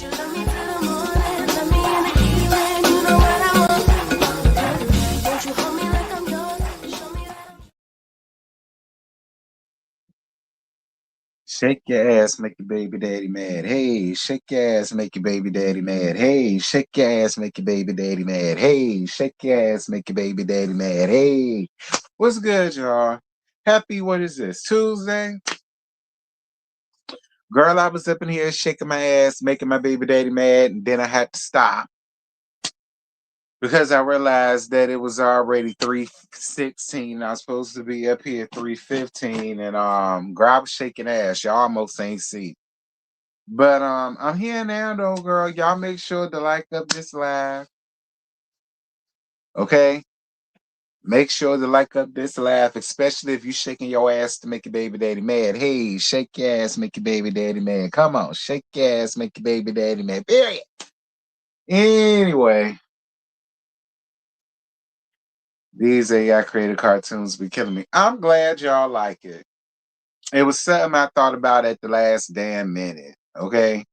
Shake your ass, make your baby daddy mad. Hey, shake your ass, make your baby daddy mad. Hey, shake your ass, make your baby daddy mad. Hey, shake your ass, make your baby daddy mad. Hey, what's good, y'all? Happy, what is this, Tuesday? Girl, I was up in here shaking my ass, making my baby daddy mad, and then I had to stop because I realized that it was already 3:16. I was supposed to be up here 3:15, and girl, I was shaking ass. Y'all almost ain't see. But I'm here now though, girl. Y'all make sure to like up this live. Okay? Make sure to like up this live, especially if you shaking your ass to make your baby daddy mad. Hey, shake your ass, make your baby daddy mad. Come on, shake your ass, make your baby daddy mad. Period. Anyway, these AI created cartoons be killing me. I'm glad y'all like it. It was something I thought about at the last damn minute. Okay.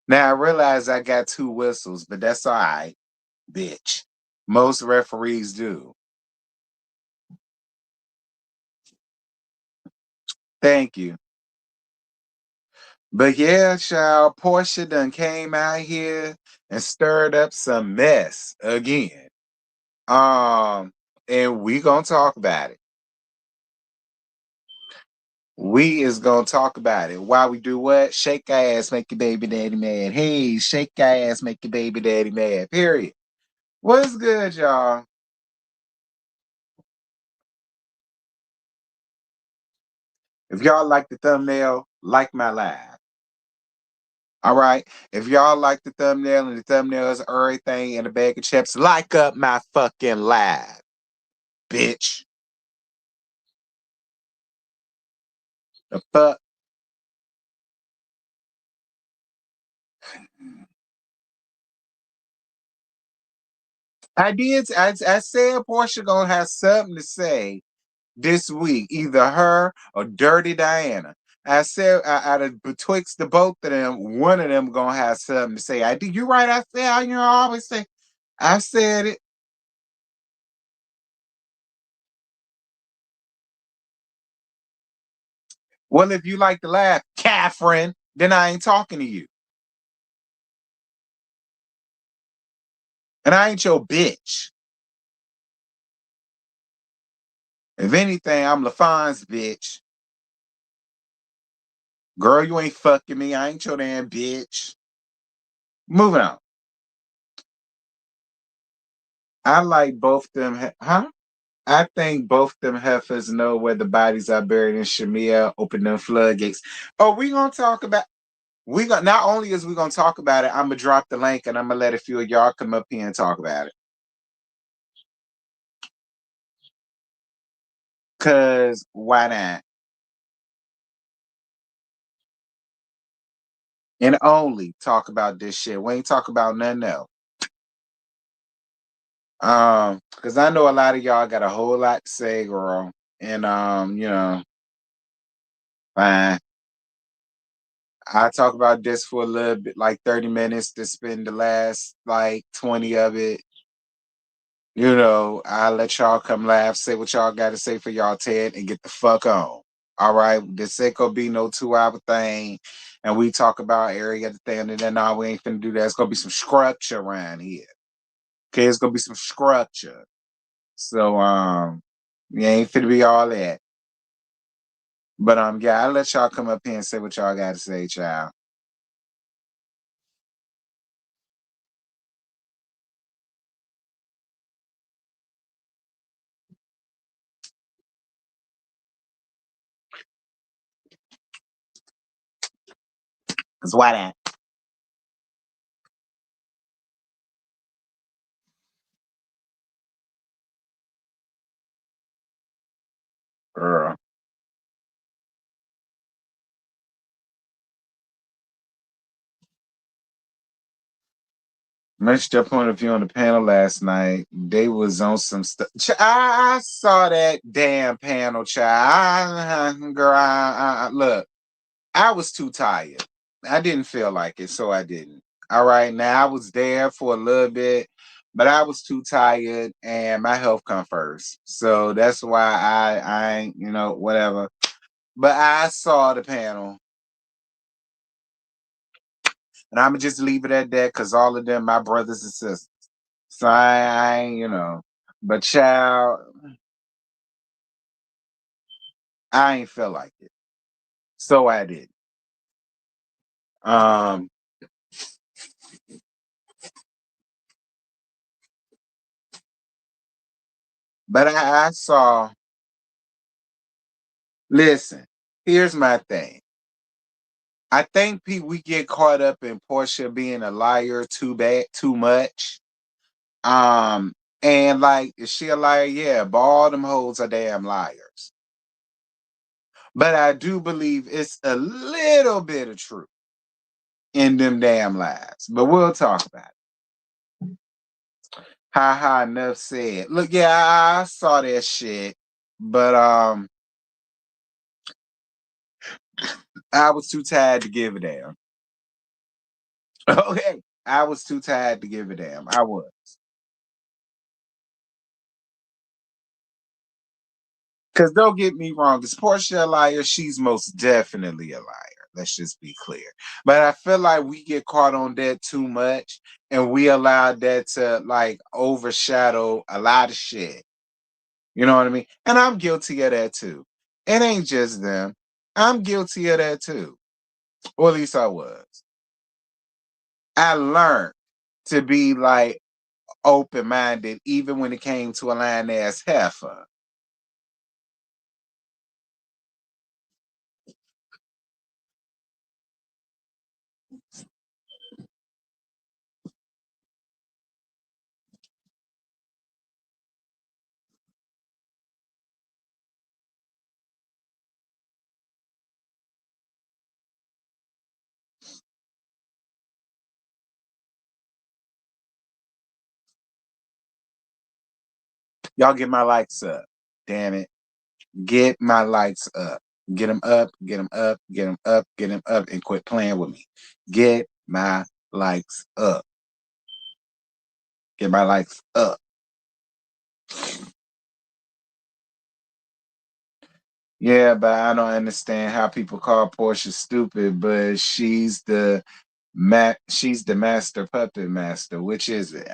Now I realize I got 2 whistles, but that's all right, bitch. Most referees do. Thank you. But yeah, child, Portia done came out here and stirred up some mess again. And we gonna talk about it. We is gonna talk about it. While we do what? Shake your ass, make your baby daddy mad. Hey, shake your ass, make your baby daddy mad. Period. What's good, y'all? If y'all like the thumbnail, like my live. All right. If y'all like the thumbnail and the thumbnail is everything in a bag of chips, like up my fucking live, bitch. The fuck? I did. I said Portia gonna have something to say this week, either her or Dirty Diana. I said out of betwixt the both of them, one of them gonna have something to say. I did. You right? I said. You know, I always say. I said it. Well, if you like to laugh, Catherine, then I ain't talking to you, and I ain't your bitch. If anything, I'm LaFon's bitch. Girl, you ain't fucking me. I ain't your damn bitch. Moving on. I like both them. Huh? I think both them heifers know where the bodies are buried in Shamia. Open them floodgates. Oh, we gonna talk about. We gonna not only is we gonna talk about it, I'm gonna drop the link and I'm gonna let a few of y'all come up here and talk about it. Cause why not? And only talk about this shit. We ain't talk about nothing else. Because I know a lot of y'all got a whole lot to say, girl. And fine. I talk about this for a little bit, like 30 minutes to spend the last like 20 of it. You know, I'll let y'all come laugh, say what y'all got to say for y'all Ted, and get the fuck on. All right. This ain't gonna be no 2 hour thing. And we talk about area the thing, and then no, we ain't finna do that. It's gonna be some structure around here. Okay, it's gonna be some structure. So you ain't finna be all that. But yeah, I'll let y'all come up here and say what y'all gotta say, child. Cause why that? Girl. Mentioned your point of view on the panel last night. They was on some stuff. I saw that damn panel, child. Girl, look, I was too tired. I didn't feel like it, so I didn't. All right, now I was there for a little bit, but I was too tired, and my health come first. So that's why I ain't, whatever. But I saw the panel, and I'm gonna just leave it at that because all of them my brothers and sisters. So I ain't, but child, I ain't feel like it, so I did. Um, but I saw. Listen, here's my thing. I think we get caught up in Portia being a liar too much. Um, and like, is she a liar? Yeah, but all them hoes are damn liars. But I do believe it's a little bit of truth in them damn lies. But we'll talk about it. Ha ha, enough said. Look, yeah, I saw that shit, but I was too tired to give a damn. Okay, I was too tired to give a damn. I was. Because don't get me wrong, is Portia a liar? She's most definitely a liar. Let's just be clear. But I feel like we get caught on that too much and we allow that to like overshadow a lot of shit. You know what I mean? And I'm guilty of that too. It ain't just them. I'm guilty of that too. Or at least I was. I learned to be like open minded even when it came to a lying ass heifer. Y'all get my likes up. Damn it. Get my lights up. Get them up, get them up, get them up, get them up, and quit playing with me. Get my lights up. Get my lights up. Yeah, but I don't understand how people call Portia stupid, but she's the master puppet master. Which is it?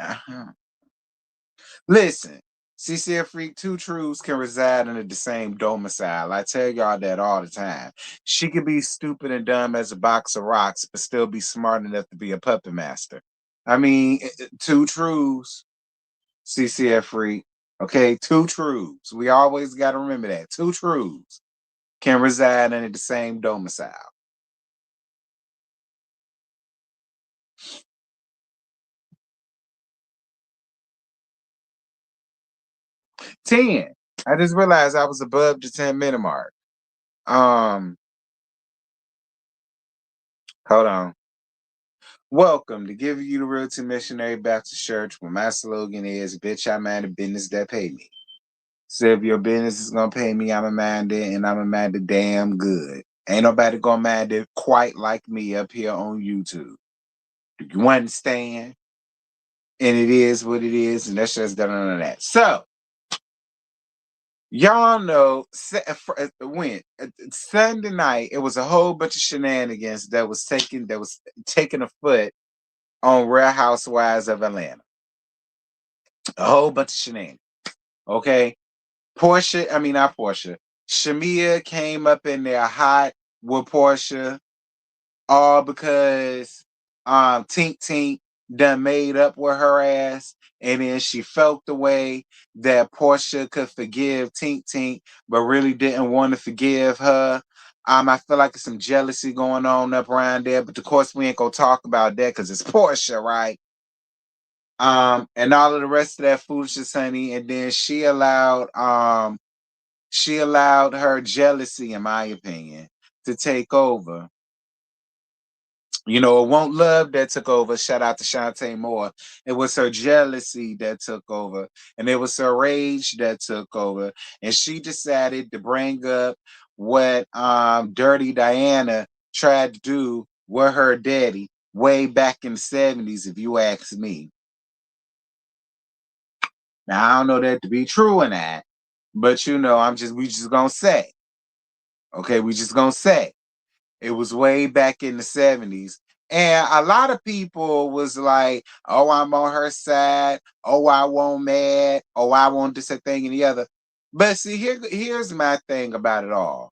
Listen, CCF Freak, two truths can reside under the same domicile. I tell y'all that all the time. She could be stupid and dumb as a box of rocks, but still be smart enough to be a puppet master. I mean, two truths, CCF Freak. Okay, two truths. We always got to remember that. Two truths can reside under the same domicile. 10. I just realized I was above the 10-minute mark. Um, Hold on. Welcome to Giving You the Realty Missionary Baptist Church, where my slogan is, bitch, I mind the business that pay me. So if your business is going to pay me, I'm a mind it, and I'm a mind it damn good. Ain't nobody going to mind it quite like me up here on YouTube. Do you understand? And it is what it is, and that's just none of that. So, y'all know when Sunday night, it was a whole bunch of shenanigans that was taking a foot on Real Housewives of Atlanta. A whole bunch of shenanigans. Okay. Portia, I mean not Portia. Shamia came up in there hot with Portia, all because Tink Tink done made up with her ass. And then she felt the way that Portia could forgive Tink Tink, but really didn't want to forgive her. I feel like there's some jealousy going on up around there, but of course we ain't gonna talk about that because it's Portia, right? And all of the rest of that foolishness, honey. And then she allowed her jealousy, in my opinion, to take over. You know, it won't love that took over. Shout out to Shantae Moore. It was her jealousy that took over, and it was her rage that took over. And she decided to bring up what Dirty Diana tried to do with her daddy way back in the 70s, if you ask me. Now I don't know that to be true in that, but we just gonna say, okay, we just gonna say it was way back in the 70s. And a lot of people was like, oh, I'm on her side. Oh, I won't mad. Oh, I want this, a thing, and the other. But see, here's my thing about it all.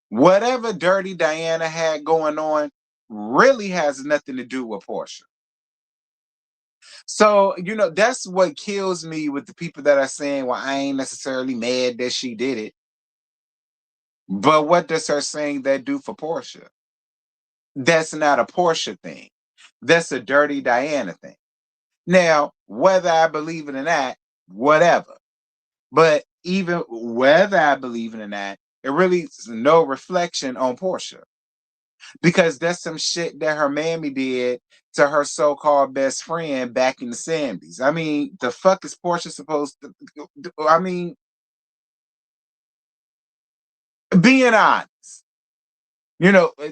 Whatever Dirty Diana had going on really has nothing to do with Portia. So, that's what kills me with the people that are saying, well, I ain't necessarily mad that she did it. But what does her saying that do for Portia? That's not a Portia thing. That's a Dirty Diana thing. Now, whether I believe it or not, whatever. But even whether I believe it or not, it really is no reflection on Portia. Because that's some shit that her mammy did to her so-called best friend back in the 70s. I mean, the fuck is Portia supposed to do? I mean, being honest.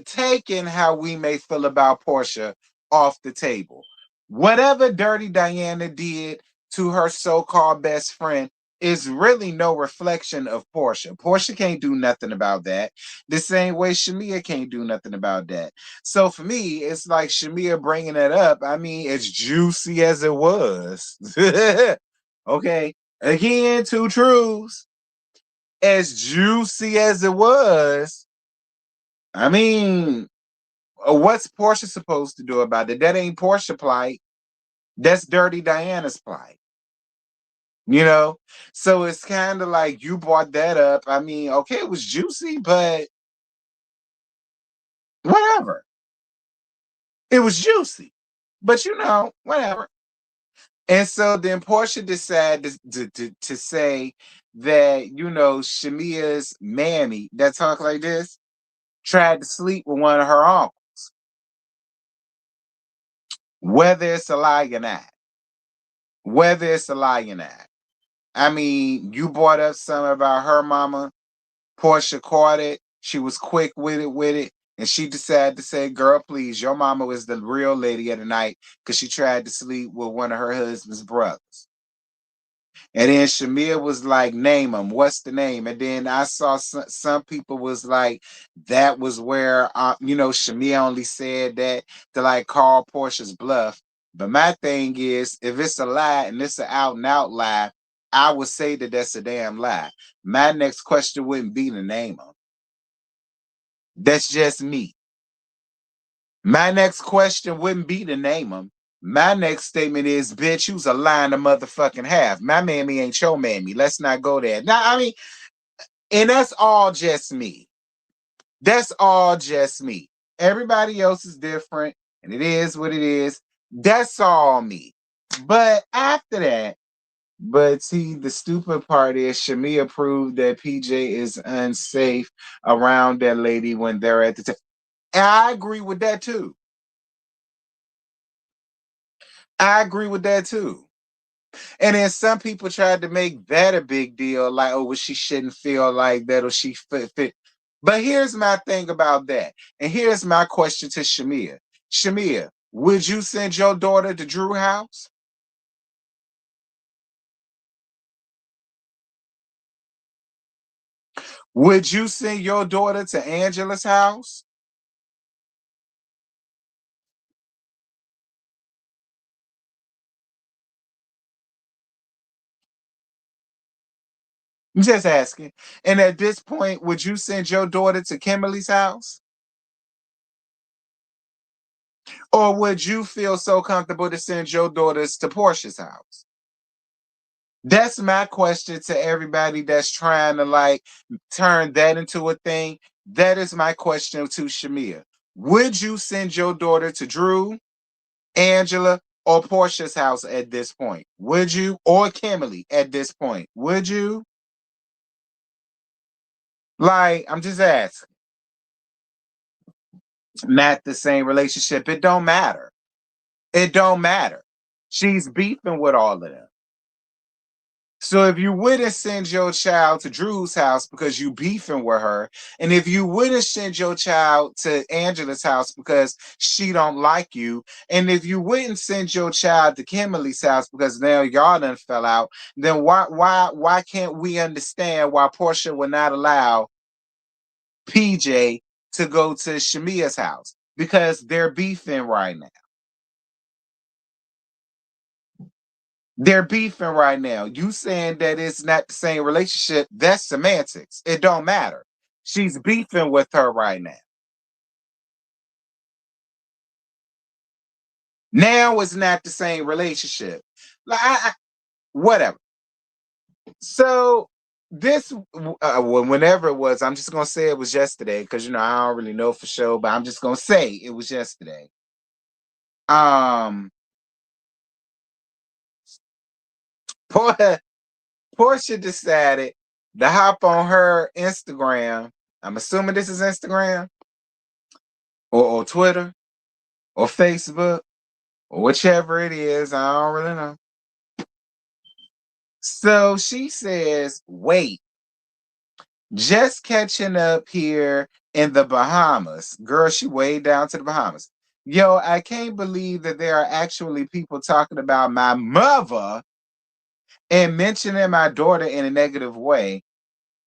Taking how we may feel about Portia off the table. Whatever Dirty Diana did to her so-called best friend is really no reflection of Portia. Portia can't do nothing about that. The same way Shamia can't do nothing about that. So for me, it's like Shamia bringing that up. I mean, it's juicy as it was. Okay. Again, two truths. As juicy as it was, I mean, what's Portia supposed to do about it? That ain't Portia plight. That's Dirty Diana's plight. You know? So it's kind of like you brought that up. I mean, okay, it was juicy, but whatever. It was juicy. But whatever. And so then Portia decided to say that, Shamia's mammy that talk like this tried to sleep with one of her uncles. Whether it's a lie or not. Whether it's a lie or not. I mean, you brought up something about her mama. Portia caught it. She was quick with it. And she decided to say, girl, please, your mama was the real lady of the night because she tried to sleep with one of her husband's brothers. And then Shamia was like, name him. What's the name? And then I saw some people was like, that was where, Shamia only said that to like call Portia's bluff. But my thing is, if it's a lie and it's an out and out lie, I would say that that's a damn lie. My next question wouldn't be to name him. That's just me. My next question wouldn't be to name him. My next statement is, bitch, you's a lying to motherfucking half. My mammy ain't your mammy. Let's not go there. Now, I mean, and that's all just me. That's all just me. Everybody else is different, and it is what it is. That's all me. But after that, but see, the stupid part is Shamia proved that PJ is unsafe around that lady when they're at the time. And I agree with that too. I agree with that too. And then some people tried to make that a big deal, like, oh, well, she shouldn't feel like that, or she fit. But here's my thing about that. And here's my question to Shamia. Shamia, would you send your daughter to Drew House? Would you send your daughter to Angela's house? I'm just asking. And at this point, would you send your daughter to Kimberly's house? Or would you feel so comfortable to send your daughters to Portia's house? That's my question to everybody that's trying to like turn that into a thing. That is my question to Shamia. Would you send your daughter to Drew, Angela, or Portia's house at this point? Would you? Or Kimberly at this point? Would you? Like, I'm just asking. Not the same relationship. It don't matter. It don't matter. She's beefing with all of them. So if you wouldn't send your child to Drew's house because you beefing with her, and if you wouldn't send your child to Angela's house because she don't like you, and if you wouldn't send your child to Kimberly's house because now y'all done fell out, then why can't we understand why Portia would not allow PJ to go to Shamia's house? Because they're beefing right now. They're beefing right now. You saying that it's not the same relationship, that's semantics. It don't matter. She's beefing with her right now. Now it's not the same relationship. Like whatever. So this whenever it was, I'm just gonna say it was yesterday because I don't really know for sure, but I'm just gonna say it was yesterday. Um, Portia decided to hop on her Instagram. I'm assuming this is Instagram or Twitter or Facebook or whichever it is. I don't really know. So she says, wait, just catching up here in the Bahamas. Girl, she way down to the Bahamas. Yo, I can't believe that there are actually people talking about my mother and mentioning my daughter in a negative way.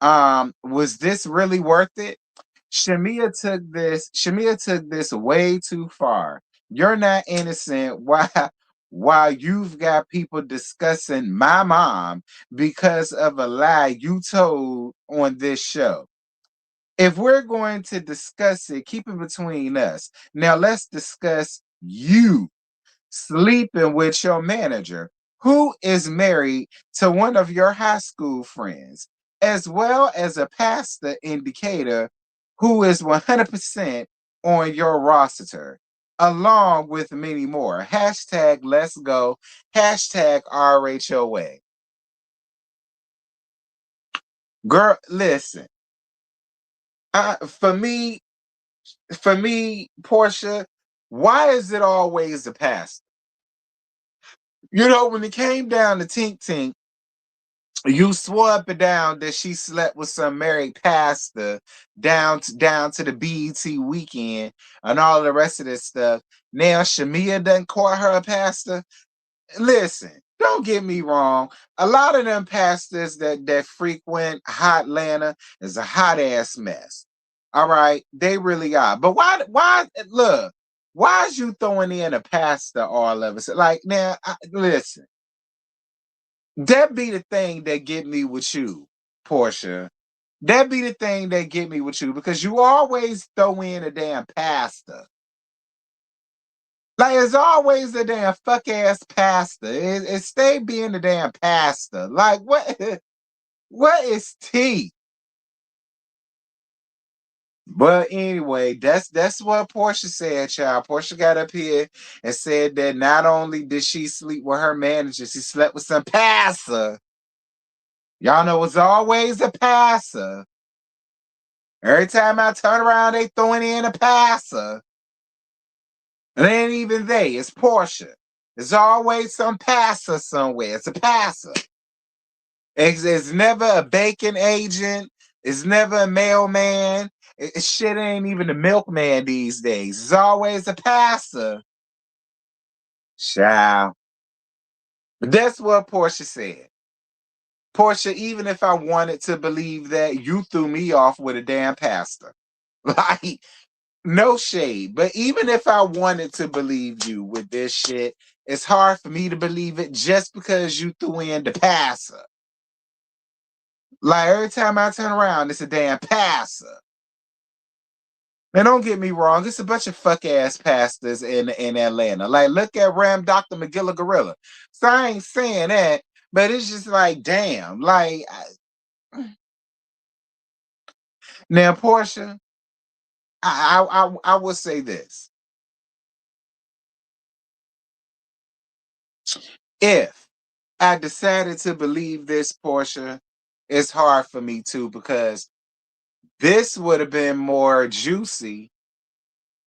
Was this really worth it? Shamia took this way too far. You're not innocent. Why you've got people discussing my mom because of a lie you told on this show. If we're going to discuss it, keep it between us. Now let's discuss you sleeping with your manager, who is married to one of your high school friends, as well as a pastor indicator who is 100% on your roster, along with many more. Hashtag let's go, hashtag RHOA. Girl, listen, for me, Portia, why is it always the pastor? When it came down to Tink Tink, you swore up and down that she slept with some married pastor down to the BET weekend and all the rest of this stuff. Now Shamia done caught her a pastor. Listen, don't get me wrong. A lot of them pastors that frequent hot Atlanta is a hot ass mess. All right, they really are. But why? Look, why is you throwing in a pastor all of us? Like now, listen. That be the thing that get me with you, Portia. That be the thing that get me with you because you always throw in a damn pastor. Like it's always a damn fuck ass pastor. It stay being a damn pastor. Like what? What is T? But anyway, that's what Portia said, child. Portia got up here and said that not only did she sleep with her manager, she slept with some passer. Y'all know it's always a passer. Every time I turn around, they throwing in a passer. It ain't even they, it's Portia. There's always some passer somewhere. It's a passer. It's never a bacon agent. It's never a mailman. Shit ain't even a milkman these days. It's always a passer. Child. But that's what Portia said. Portia, even if I wanted to believe that, you threw me off with a damn pastor. Like, no shade, but even if I wanted to believe you with this shit, it's hard for me to believe it just because you threw in the passer. Like every time I turn around, it's a damn passer. Now don't get me wrong, it's a bunch of fuck ass pastors in Atlanta. Like look at Ram Dr. McGilla Gorilla. So I ain't saying that, but it's just like damn. Like now, Portia, I will say this. If I decided to believe this, Portia, it's hard for me too because this would have been more juicy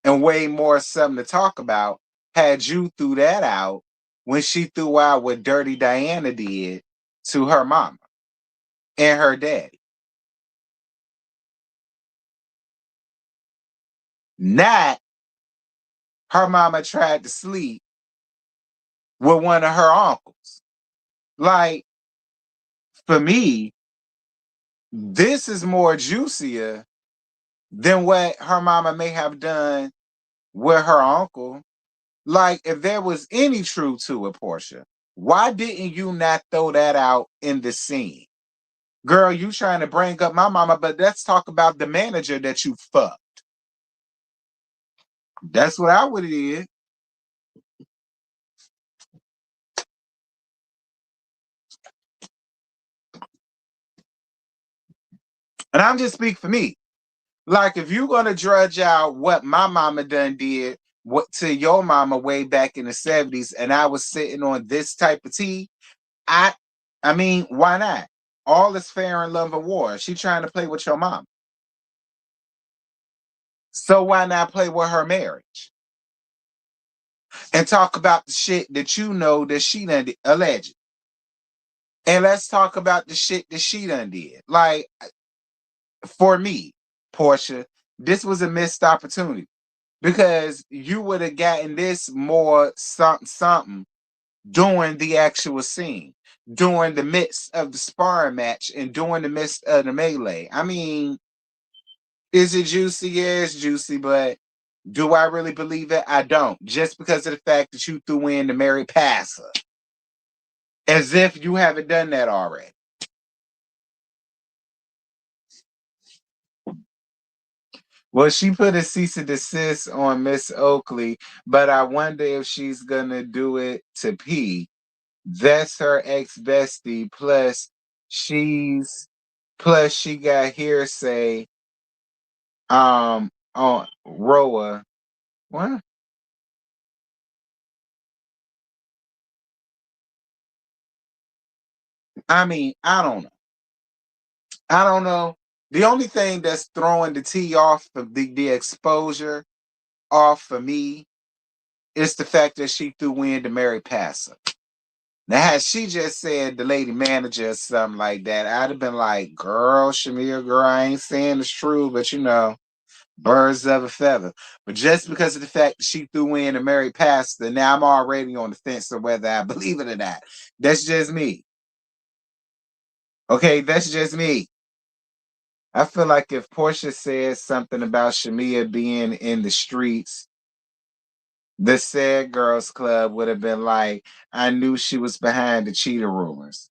and way more something to talk about had you threw that out when she threw out what Dirty Diana did to her mama and her daddy. Not her mama tried to sleep with one of her uncles. Like, for me, this is more juicier than what her mama may have done with her uncle. Like, if there was any truth to it, Portia, why didn't you not throw that out in the scene? Girl, you trying to bring up my mama, but let's talk about the manager that you fucked. That's what I would have did. And I'm just speaking for me. Like, if you're gonna drudge out what my mama done did what to your mama way back in the 70s, and I was sitting on this type of tea, I I mean, why not? All is fair in love and war. She trying to play with your mom. So why not play with her marriage? And talk about the shit that you know that she done did, alleged. And let's talk about the shit that she done did. Like, for me, Portia, this was a missed opportunity because you would have gotten this more something something during the actual scene, during the midst of the sparring match, and during the midst of the melee. I mean, is it juicy? Yeah, it's juicy, but do I really believe it? I don't. Just because of the fact that you threw in the Mary Passer, as if you haven't done that already. Well, she put a cease and desist on Miss Oakley, but I wonder if she's gonna do it to P. That's her ex bestie. She's she got hearsay on Roa. What? I mean, I don't know. I don't know. The only thing that's throwing the tea off of the exposure off for me is the fact that she threw in the Mary Passer. Now, had she just said the lady manager or something like that, I'd have been like, girl, Shamir, girl, I ain't saying it's true, but you know, birds of a feather. But just because of the fact that she threw in a Mary Pastor, now I'm already on the fence of whether I believe it or not. That's just me. Okay, that's just me. I feel like if Portia said something about Shamia being in the streets, the said girls club would have been like, I knew she was behind the cheetah rumors.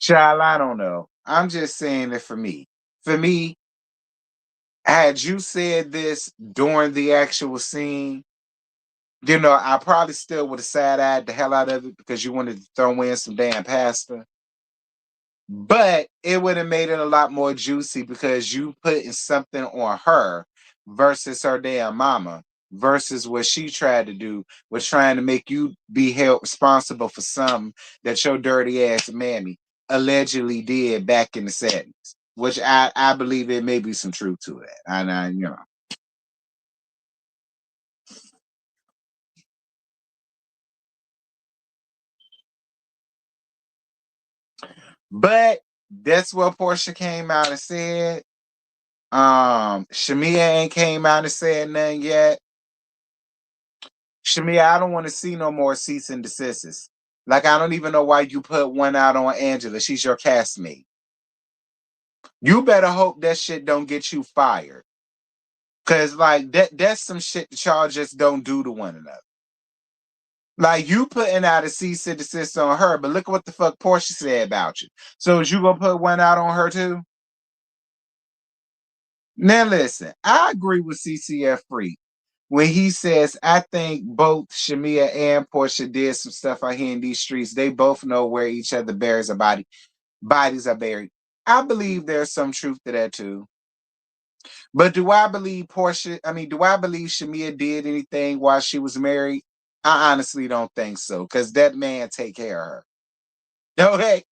Child, I don't know. I'm just saying it for me. For me, had you said this during the actual scene, you know, I probably still would have side-eyed the hell out of it because you wanted to throw in some damn pasta. But it would have made it a lot more juicy because you putting something on her versus her damn mama versus what she tried to do was trying to make you be held responsible for something that your dirty ass mammy allegedly did back in the 70s, which I believe there may be some truth to that. And you know. But that's what Portia came out and said. Shamia ain't came out and said nothing yet. Shamia, I don't want to see no more cease and desists. Like, I don't even know why you put one out on Angela. She's your castmate. You better hope that shit don't get you fired. Cause like that's some shit that y'all just don't do to one another. Like, you putting out a cease and desist on her, but look at what the fuck Portia said about you. So is you gonna put one out on her too? Now listen, I agree with CCF Free when he says, I think both Shamia and Portia did some stuff out here in these streets. They both know where each other buries a bodies are buried. I believe there's some truth to that too. But do I believe do I believe Shamia did anything while she was married? I honestly don't think so. Cause that man take care of her. Okay.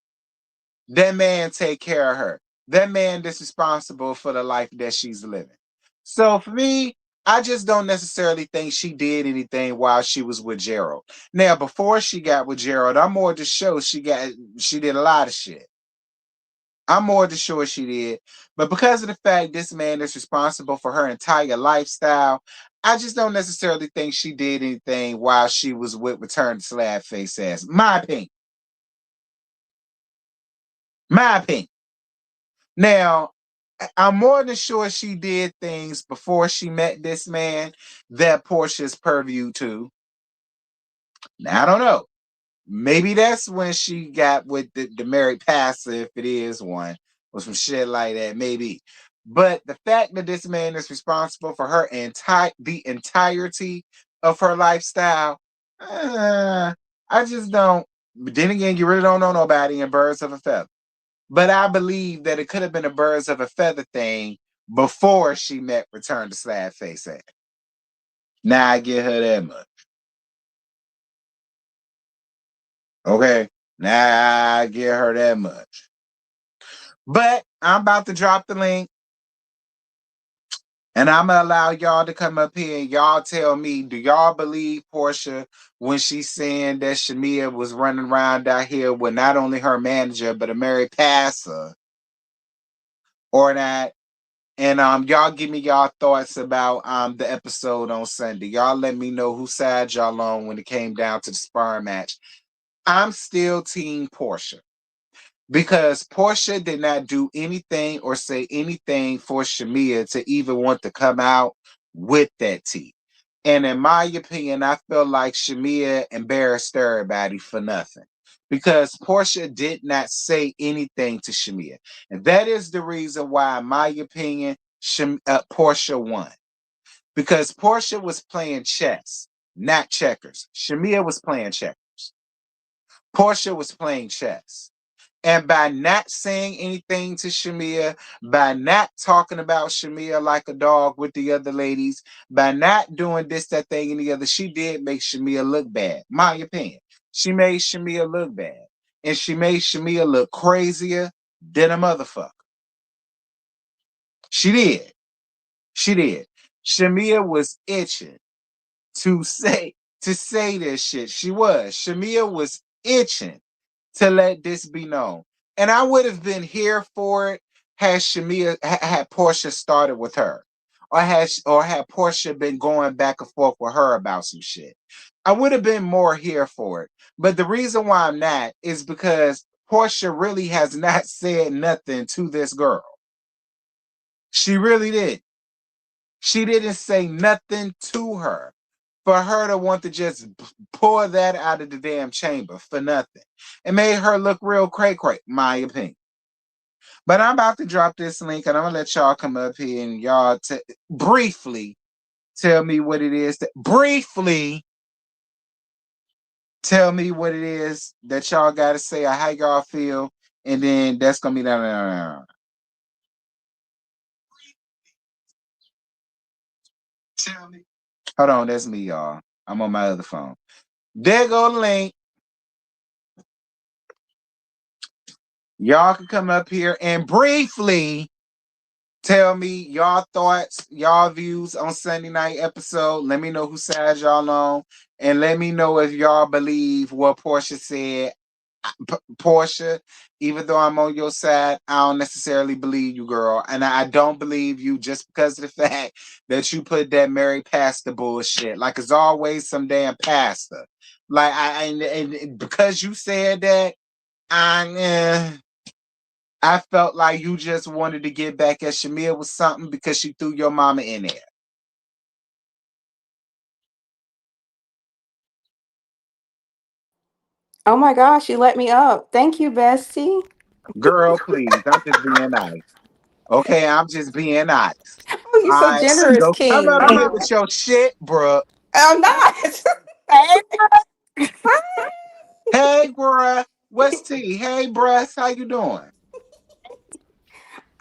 That man take care of her. That man is responsible for the life that she's living. So for me, I just don't necessarily think she did anything while she was with Gerald. Now, before she got with Gerald, I'm more to show she did a lot of shit. I'm more than sure she did. But because of the fact this man is responsible for her entire lifestyle, I just don't necessarily think she did anything while she was with Return to Slab Face ass. My opinion. My opinion. Now, I'm more than sure she did things before she met this man that Portia's purview to. Now, I don't know. Maybe that's when she got with the married pastor, if it is one, or some shit like that. Maybe. But the fact that this man is responsible for her the entirety of her lifestyle, I just don't. But then again, you really don't know nobody in birds of a feather. But I believe that it could have been a birds of a feather thing before she met Return to Slab Face at. Now I get her that much. Okay. Now I get her that much. But I'm about to drop the link and I'm gonna allow y'all to come up here and y'all tell me, do y'all believe Portia when she's saying that Shamia was running around out here with not only her manager but a married pastor or not? And y'all give me y'all thoughts about the episode on Sunday. Y'all let me know whose side y'all on when it came down to the sparring match. I'm still team Portia. Because Portia did not do anything or say anything for Shamia to even want to come out with that tea. And in my opinion, I feel like Shamia embarrassed everybody for nothing. Because Portia did not say anything to Shamia. And that is the reason why, in my opinion, Portia won. Because Portia was playing chess, not checkers. Shamia was playing checkers. Portia was playing chess. And by not saying anything to Shamia, by not talking about Shamia like a dog with the other ladies, by not doing this, that thing, and the other, she did make Shamia look bad. My opinion. She made Shamia look bad. And she made Shamia look crazier than a motherfucker. She did. She did. Shamia was itching to say this shit. She was. Shamia was itching to let this be known. And I would have been here for it had had Portia started with her. Or had Portia been going back and forth with her about some shit. I would have been more here for it. But the reason why I'm not is because Portia really has not said nothing to this girl. She really did. She didn't say nothing to her. For her to want to just pour that out of the damn chamber for nothing. It made her look real cray-cray, my opinion. But I'm about to drop this link and I'm going to let y'all come up here and y'all briefly tell me what it is. Briefly tell me what it is that y'all got to say or how y'all feel. And then that's going to be down. Tell me. Hold on, that's me, y'all. I'm on my other phone. There go the link. Y'all can come up here and briefly tell me y'all thoughts, y'all views on Sunday night episode. Let me know whose side y'all on. And let me know if y'all believe what Portia said. Portia, even though I'm on your side, I don't necessarily believe you, girl. And I don't believe you just because of the fact that you put that Mary pastor bullshit. Like it's always some damn pastor. Like and because you said that, I felt like you just wanted to get back at Shamia with something because she threw your mama in there. Oh my gosh, you let me up. Thank you, Bestie. Girl, please. I'm just being nice. Okay, I'm just being nice. Oh, you're All so right. generous, Don't come King. up here with your shit, bruh. I'm not. Hey, hey, bruh. What's tea? Hey, bruh. How you doing?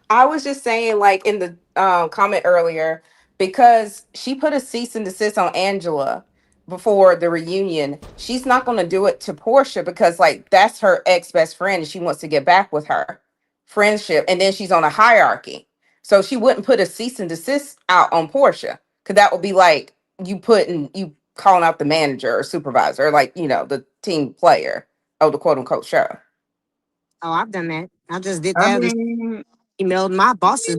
I was just saying, like in the comment earlier, because she put a cease and desist on Angela before the reunion. She's not going to do it to Portia because, like, that's her ex best friend, and she wants to get back with her friendship. And then she's on a hierarchy, so she wouldn't put a cease and desist out on Portia because that would be like you calling out the manager or supervisor, or like the team player of the quote unquote show. Oh, I've done that. I just did I that. mean, Emailed my bosses.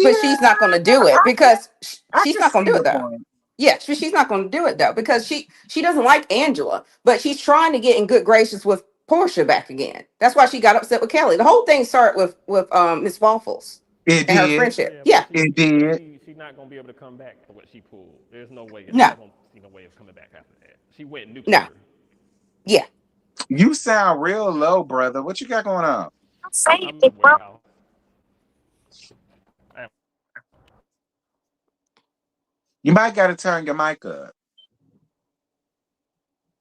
But yeah, she's not going to do it because I she's can not going see to do the it though. point. Yeah, she's not going to do it though because she doesn't like Angela, but she's trying to get in good graces with Portia back again. That's why she got upset with Kelly. The whole thing started with Miss Waffles It and her did. friendship. Yeah, but Yeah, she It she did. she not gonna be able to come back for what she pulled. There's no way. no, I don't see no way of coming back after that. She went no, nuclear. yeah. You sound real low, brother. What you got going on? I'm in the warehouse. You might got to turn your mic up.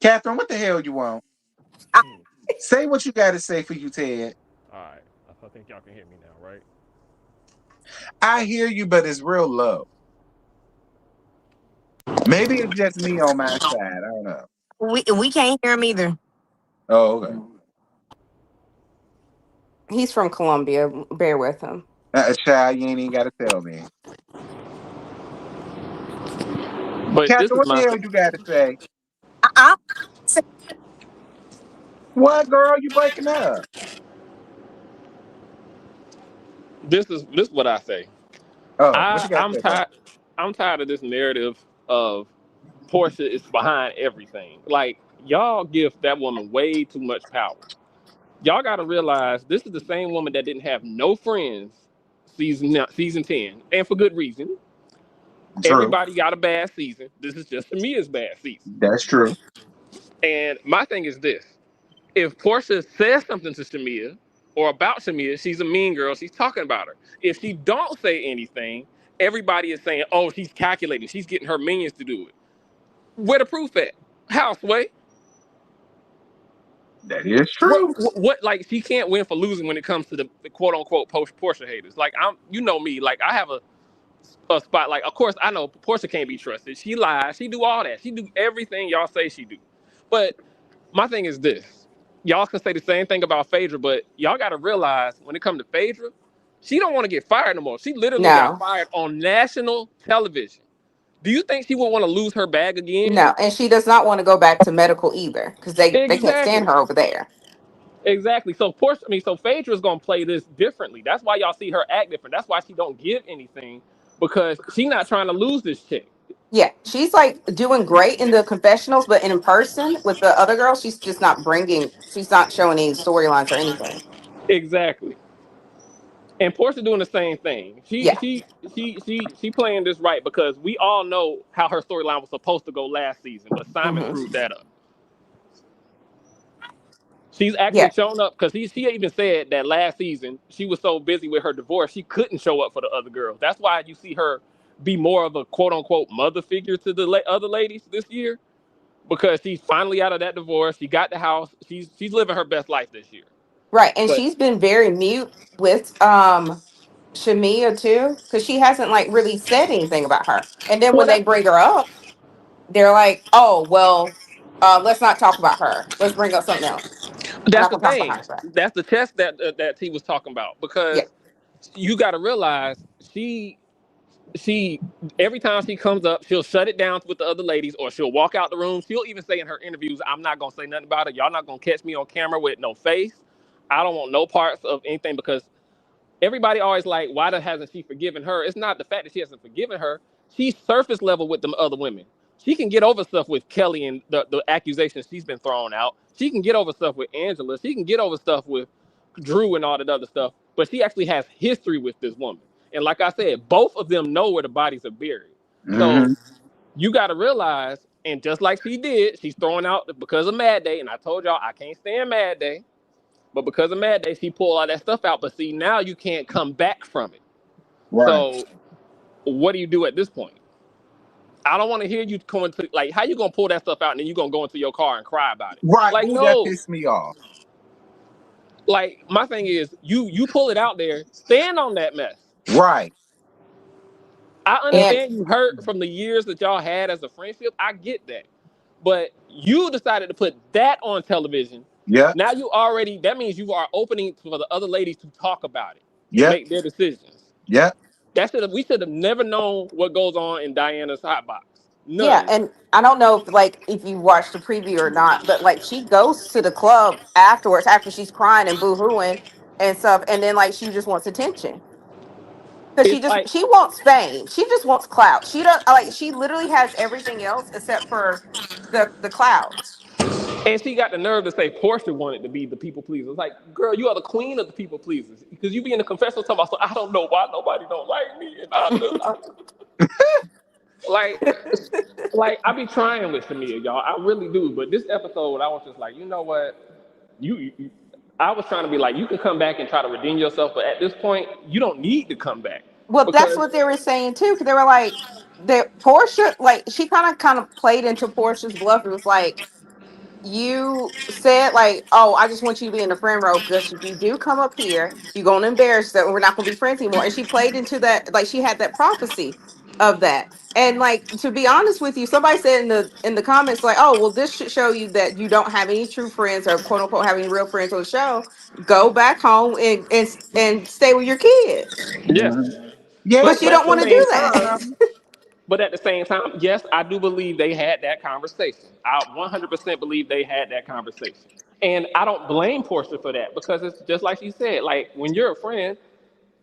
Catherine, what the hell you want? Hmm. Say what you got to say for you, Ted. All right. I think y'all can hear me now, right? I hear you, but it's real low. Maybe it's just me on my side. I don't know. We can't hear him either. Oh, okay. He's from Colombia. Bear with him. Child, you ain't even got to tell me. But this Catherine, is what the my hell thing. you got to say? Uh-uh. What, girl? You breaking up? This is what I say. Oh, what I you got to I'm say, bro? tired. I'm tired of this narrative of Portia is behind everything. Like y'all give that woman way too much power. Y'all got to realize this is the same woman that didn't have no friends season 10, and for good reason. True. Everybody got a bad season. This is just Mia's bad season. That's true. And my thing is this: if Portia says something to Shamia or about Shamia, she's a mean girl. She's talking about her. If she don't say anything, everybody is saying, "Oh, she's calculating. She's getting her minions to do it." Where the proof at? Houseway. That is What, true. what? Like she can't win for losing when it comes to the quote unquote post Portia haters. Like you know me. Like I have a spot. Like of course I know Portia can't be trusted. She lies. She do all that. She do everything y'all say she do. But my thing is this: y'all can say the same thing about Phaedra, but y'all got to realize when it comes to Phaedra, she don't want to get fired no more. She literally got No, fired on national television. Do you think she would want to lose her bag again? no, and she does not want to go back to medical either because they can't stand Exactly. her over there. Exactly. So Portia, I mean, so Phaedra's gonna play this differently. That's why y'all see her act different. That's why she don't give anything because she not trying to lose this chick. Yeah, she's like doing great in the confessionals, but in person with the other girls, she's just not bringing. She's not showing any storylines or anything. Exactly. And Portia doing the same thing. Yeah. She playing this right because we all know how her storyline was supposed to go last season, but Simon Hmm. screwed that up. She's Yeah. actually shown up because she even said that last season she was so busy with her divorce she couldn't show up for the other girls. That's why you see her be more of a quote unquote mother figure to the other ladies this year because she's finally out of that divorce. She got the house. She's living her best life this year. Right, and But she's been very mute with Shamia too, because she hasn't like really said anything about her. And then well, when they bring her up, they're like, "Oh, well, let's not talk about her. Let's bring up something else. We're that's not the gonna talk thing. behind her back." That's the test that he was talking about Yeah. because you got to realize she every time she comes up, she'll shut it down with the other ladies, or she'll walk out the room. She'll even say in her interviews, "I'm not gonna say nothing about it. Y'all not gonna catch me on camera with no face. I don't want no parts of anything because everybody always like, hasn't she forgiven her? It's not the fact that she hasn't forgiven her. She's surface level with them other women. She can get over stuff with Kelly and the accusations she's been thrown out. She can get over stuff with Angela. She can get over stuff with Drew and all that other stuff. But she actually has history with this woman. And like I said, both of them know where the bodies are buried. So Mm-hmm. you got to realize, and just like she did, she's throwing out because of Mad Day. And I told y'all I can't stand Mad Day. But because of Mad Day, she pulled all that stuff out. But see, now you can't come back from it. Right. So what do you do at this point? I don't want to hear you going to like how you gonna pull that stuff out and then you gonna go into your car and cry about it. Right. Like Ooh, that no, pissed me off. like my thing is you pull it out there, stand on that mess. Right. I And And understand you hurt from the years that y'all had as a friendship. I get that. But you decided to put that on television. yep. Now you that means you are opening for the other ladies to talk about it and Yep. make their decisions. Yep. That should have we should have never known what goes on in Diana's hot box. Yeah, None. and I don't know if if you watched the preview or not, but like she goes to the club afterwards after she's crying and boo-hooing and stuff, and then like she just wants attention because It's like, she wants fame. She just wants clout. She does like she literally has everything else except for the clout. and she got the nerve to say Portia wanted to be the people pleaser. It's like, girl, you are the queen of the people pleasers because you be in the confessional talking about, so I don't know why nobody don't like me, and like, like I be trying with Shamia, y'all. I really do. But this episode, I was just like, you know what? I was trying to be like, you can come back and try to redeem yourself, but at this point, you don't need to come back Well, that's because what they were saying too, because they were like that Portia, like she kind of played into Portia's bluff. It was like you said like, oh, I just want you to be in the friend role because if you do come up here, you're gonna embarrass that we're not gonna be friends anymore. And she played into that, like she had that prophecy of that. And like to be honest with you, somebody said in the comments like, oh, well, this should show you that you don't have any true friends or quote unquote have any real friends on the show. Go back home and stay with your kids. yes, Mhm. Yeah, But she but don't at the want to same do that. um, time, but at the same time, yes, I do believe they had that conversation. I 100% believe they had that conversation. And I don't blame Portia for that because it's just like she said, like when you're a friend,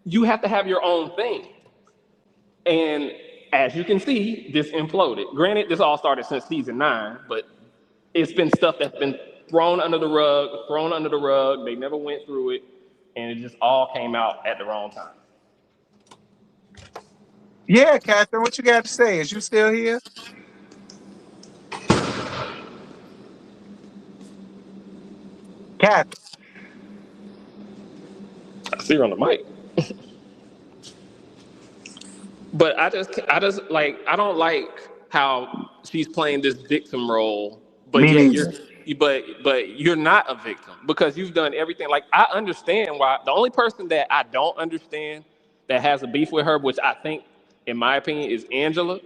you have to have your own thing. And as you can see, this imploded. Granted, this all started since season 9, but it's been stuff that's been thrown under the rug. They never went through it, and it just all came out at the wrong time. yeah, Catherine, what you got to say? Is you still here? Catherine. I see her on the mic. But I don't like how she's playing this victim role, but Me yet neither. but you're not a victim because you've done everything. Like I understand why the only person that I don't understand that has a beef with her, which I think, in my opinion, is Angela,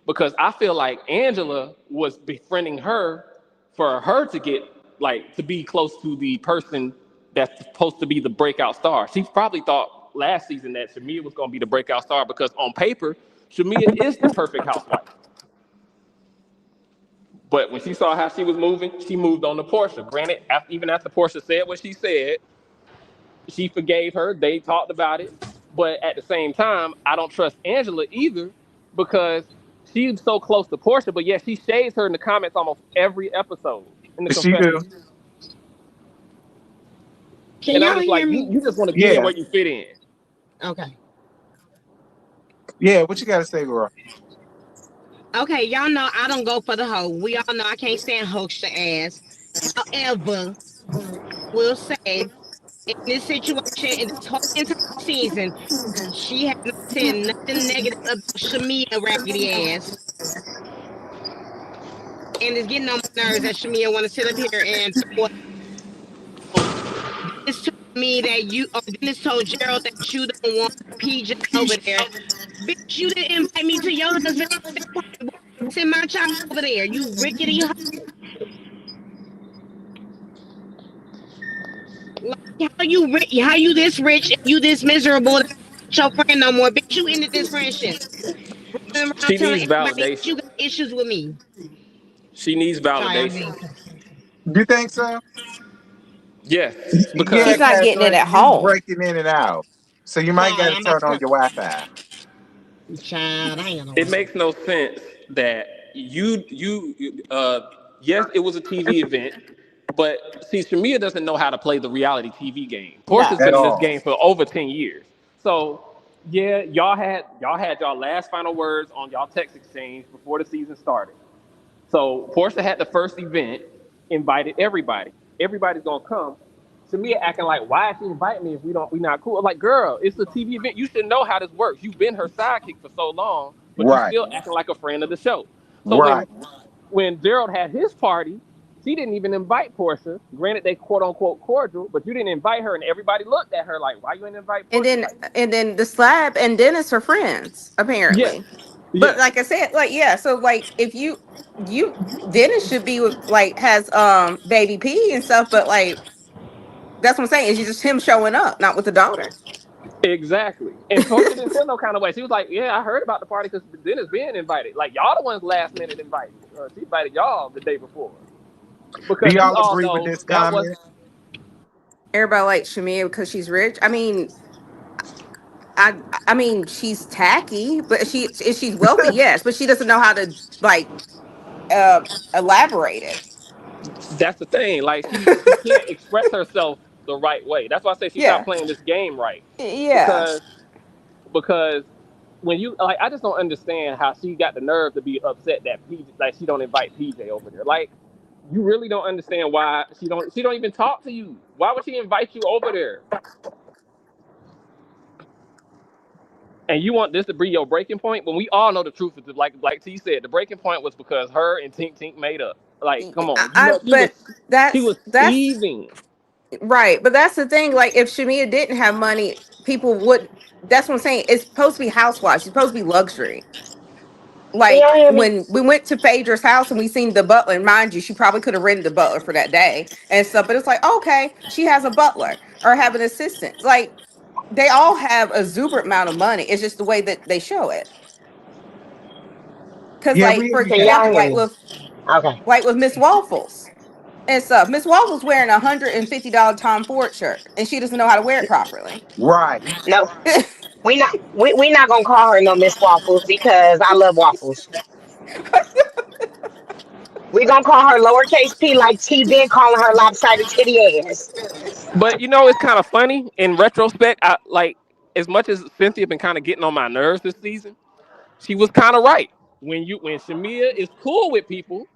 because I feel like Angela was befriending her for her to get like to be close to the person that's supposed to be the breakout star. She probably thought last season that Shamia was going to be the breakout star because on paper, Shamia is the perfect housewife. But when she saw how she was moving, she moved on to Portia. Granted, even after Portia said what she said, she forgave her. They talked about it. But at the same time, I don't trust Angela either because she's so close to Portia. But yeah, she shades her in the comments almost every episode in the She do. confessional. Can And I'm y'all just hear like, me? you just want to get in Yeah, where you fit in. Okay. yeah. What you got to say, girl? Okay, y'all know I don't go for the hoe. We all know I can't stand Hulkster ass. However, will say in this situation, in this whole entire season, she has not said nothing negative about Shamia raggedy ass. And it's getting on my nerves that Shamia want to sit up here and throw up. Dennis told me that Dennis told Gerald that you don't want PJ over there. Bitch, you didn't invite me to your husband's birthday party. Send my child over there. You rickety hoe. Like, how you this rich and you this miserable that you're your friend no more. Bitch, you ended this friendship. Running around She telling needs everybody that you validation. got issues with me. She needs Sorry, I'm validation. being You think so? Yes, Yeah, She's because not getting it Catherine, at you home. breaking in and out, so you might got sorry, to I'm about turn to on cry. your Wi-Fi. Child, I ain't got no it one. makes no sense that yes, it was a TV event, but see, Shamia doesn't know how to play the reality TV game. Portia's No. been At in this all. game for over 10 years. So yeah, y'all had y'all last final words on y'all text exchange before the season started. So Portia had the first event, invited everybody. Everybody's gonna come. Shamia acting like, why is she inviting me if we not cool? I'm like, girl, it's a TV event. You should know how this works. You've been her sidekick for so long, but you Right, still acting like a friend of the show. So right. when Gerald had his party, she didn't even invite Portia. Granted, they quote unquote cordial, but you didn't invite her, and everybody looked at her like, why you didn't invite And Portia? then Like, the slab and Dennis are friends, yes, apparently. But yes. like I said, like yeah, so like if you Dennis should be with like has baby P and stuff, but like that's what I'm saying, is just him showing up, not with the daughter. Exactly. And Portia didn't feel no kind of way. She was like, "Yeah, I heard about the party because Dennis being invited. Like y'all the ones last minute invited. She invited y'all the day before Do because we y'all all agree with know this that was comment? Everybody likes Shamia because she's rich. I mean, I I mean she's tacky, but she's wealthy, yes, but she doesn't know how to like uh elaborate it. that's the thing. Like she can't express herself the right way. That's why I say she's not Yeah. playing this game right Yeah. because because when you like, I just don't understand how she got the nerve to be upset that PJ, like she don't invite PJ over there. Like, you really don't understand why she don't even talk to you. Why would she invite you over there? And you want this to be your breaking point when we all know the truth is that, like T said, the breaking point was because her and Tink Tink made up. Like, come on, you know she was But she was that's seething. right. But that's the thing. Like, if Shamia didn't have money, people would. That's what I'm saying. It's supposed to be housewives. It's supposed to be luxury. Can y'all Like hear me? when we went to Phaedra's house and we seen the butler, and mind you, she probably could have rented the butler for that day and stuff. But it's like, okay, she has a butler or have an assistant. Like they all have a exuberant amount of money. It's just the way that they show it. Cause Yeah, like we for agree Can that. y'all example, hear me? Okay. like with Miss Waffles and stuff. Miss Waffles wearing $150 Tom Ford shirt and she doesn't know how to wear it properly. Right. No, we not gonna call her no Miss Waffles because I love waffles. We gonna call her lowercase p like T been calling her lopsided titty ass. But you know, it's kind of funny in retrospect. I like as much as Cynthia been kind of getting on my nerves this season. She was kind of right. When Shamia is cool with people,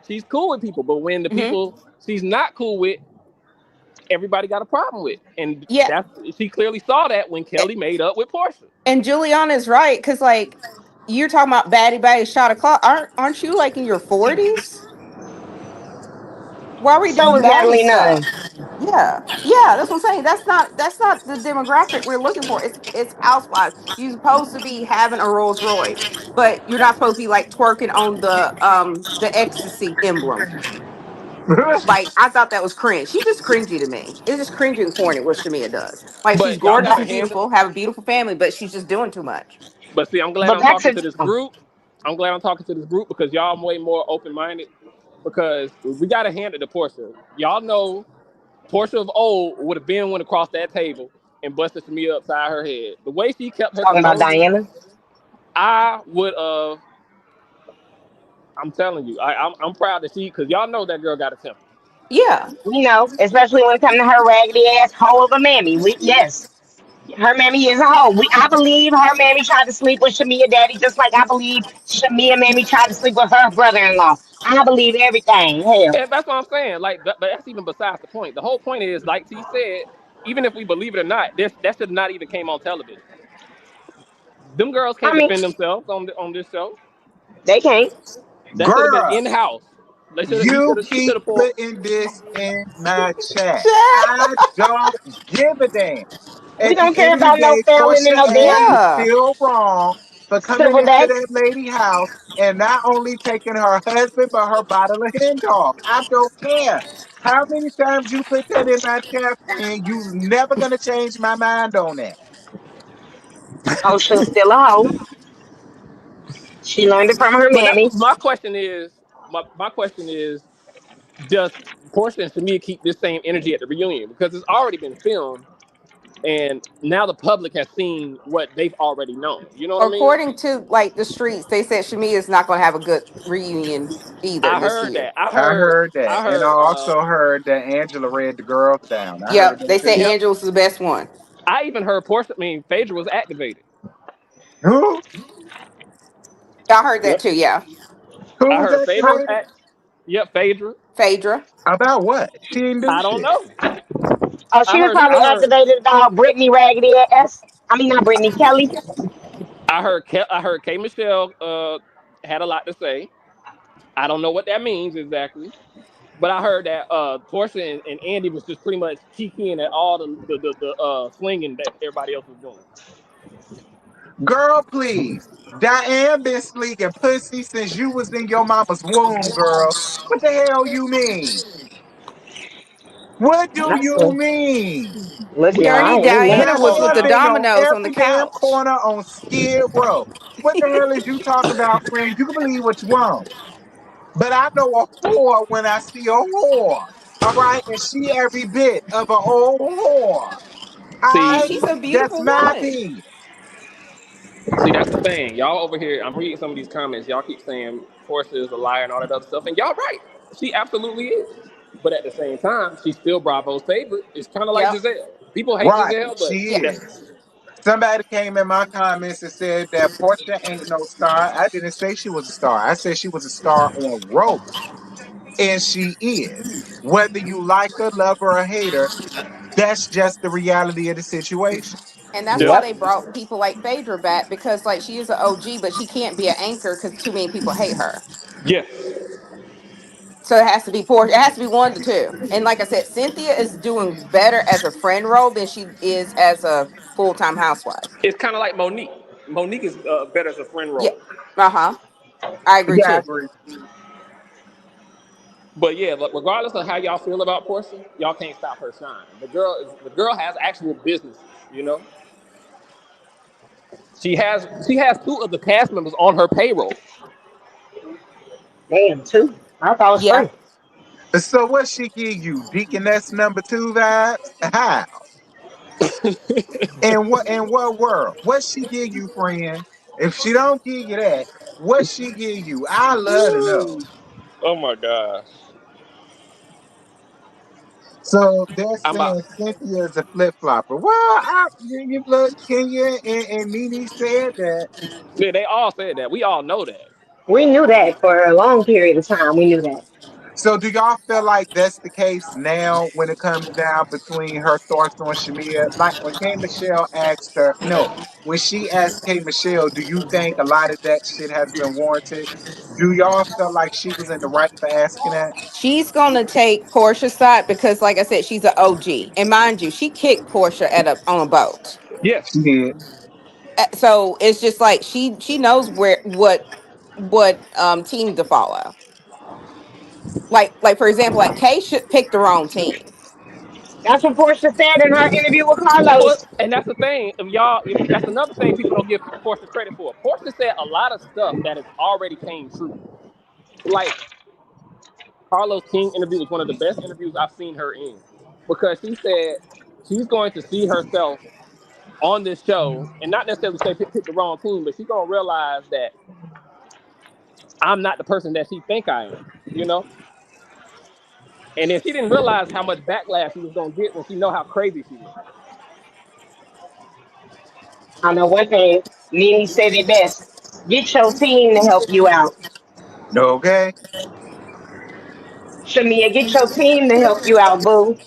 she's cool with people. But when the Hmm. people she's not cool with, everybody got a problem with. And Yeah. that's she clearly saw that when Kelly made up with Portia. And Juliana's right, because like you're talking about baddie baddie shot o'clock. Aren't you like in your 40s? Why are we So doing is baddie Natalie Nunn. stuff? Yeah. Yeah, that's what I'm saying. That's not the demographic we're looking for. It's housewives. You're supposed to be having a Rolls Royce, but you're not supposed to be like twerking on the ecstasy emblem. Like I thought that was cringe. She's just cringy to me. It's just cringy and corny what Shamia does. Like she's But y'all gorgeous gotta and hand it. beautiful, have a beautiful family, but she's just doing too much. But see, I'm glad But I'm back talking to to this group. I'm glad I'm talking to this group because y'all way more open minded. Because we gotta hand it to Portia. Y'all know Portia of old would have been went across that table and busted Shamia upside her head. The way she kept her talking about composure, Diana. I would have. I'm telling you, I'm proud that she because y'all know that girl got a temper. Yeah. You know, especially when it comes to her raggedy ass hoe of a mammy. Yes. Her mammy is a hoe. I believe her mammy tried to sleep with Shamia daddy, just like I believe Shamia mammy tried to sleep with her brother-in-law. I believe everything. Hell, And that's what I'm saying. Like, but that's even besides the point. The whole point is, like T said, even if we believe it or not, this that should not even came on television. Them girls I can't mean, defend themselves on this show. they can't. That should have been Girl, in house. you He keep should have pulled. putting this in my chat. Yeah. I don't give a damn. We At the don't care end of the about no day, failing in Portia no ass damn is Yeah. still wrong for coming civil into day. that lady house and not only taking her husband but her bottle of hen dog. I don't care. How many times you put that in my chat, friend? You never gonna change my mind on that. Oh, she's still a hoe. She learned it from her But mammy. my question is, my question is, does Portia and Shamia keep this same energy at the reunion? Because it's already been filmed, and now the public has seen what they've already known. You know what I mean? According to like the streets, they said Shamiya is not going to have a good reunion either I this heard year. that. I I heard. heard that. I And I heard. also heard that Angela read the girls down. I heard Yep, that they said too. Yep. Angela's the best one. I even heard Portia. I mean, Phaedra was activated. Who? I heard that Yep. too. Yeah, Who I was heard Phaedra was activated? act. Yep, Phaedra. Phaedra. About what? She didn't do I don't shit. know. Oh, I she was heard. I probably heard. activated about Brittany raggedy ass. I mean, not Brittany Kelly. I heard. I heard K. Michelle had a lot to say. I don't know what that means exactly, but I heard that Portia and Andy was just pretty much keying at all the swinging that everybody else was doing. Girl, please. Diane been sneaking pussy since you was in your mama's womb, girl. What the hell you mean? What do That's you cool. mean? Look, y'all, I Dirty ain't Diana Now never was she with told the done her. been on dominoes on the every damn couch. corner on Skid Row. What the hell is you talking about, friend? You can believe what you want. But I know a whore when I see a whore. All right? And she every bit of an old whore. And I See, she's a that's beautiful my woman. opinion. see, that's the thing. Y'all over here, I'm reading some of these comments. Y'all keep saying Portia is a liar and all that other stuff, and y'all right. She absolutely is. But at the same time, she's still Bravo's favorite. It's kind of like Yep. Giselle. People hate Right, Giselle, she but Yeah. that's is. Somebody came in my comments and said that Portia ain't no star. I didn't say she was a star. I said she was a star on roast. And she is. Whether you like her, love her, or hate her, that's just the reality of the situation. And that's yep. why they Yep. brought people like Phaedra back because like she is an OG, but she can't be an anchor because too many people hate her. Yes. So it has to be Portia. It has to be one of the two. And like I said, Cynthia is doing better as a friend role than she is as a full time housewife. It's kind of like Monique. Monique is better as a friend Yeah. role. Uh huh. I agree Yeah, I too. agree. But yeah, look, regardless of how y'all feel about Portia, y'all can't stop her shine. The girl has actual businesses. You know, she has two of the cast members on her payroll. Damn, too. I thought it was Yeah. free. So what she give you? Deaconess number two vibes? How? In what world? What she give you, friend? If she don't give you that, what she give you? I love to know. Oh my gosh. So they're I'm about. saying Cynthia is a flip flopper. Well, you look, Kenya and Nene said that. Yeah, they all said that. We all know that. We knew that for a long period of time. We knew that. So do y'all feel like that's the case now when it comes down between her thoughts on Shamia? Like when K Michelle asked her, no, when she asked K Michelle, do you think a lot of that shit has been warranted? Do y'all feel like she was in the right for asking that? She's gonna take Portia's side because, like I said, she's an OG. And mind you, she kicked Portia at a on a boat. She Yes. did. So it's just like she knows where what team to follow. Like for example, like Kay should pick the wrong team. That's what Portia said in her interview with Well, Carlos. and that's the thing, y'all. That's another thing people don't give Portia credit for. Portia said a lot of stuff that has already came true. Like Carlos King interview was one of the best interviews I've seen her in because she said she's going to see herself on this show and not necessarily say pick the wrong team, but she's gonna realize that I'm not the person that she think I am. You know. And then she didn't realize how much backlash she was gonna get when she know how crazy she looked. I know one thing. Nene said it best. Get your team to help you out. Okay. Shamia, get your team to help you out, boo.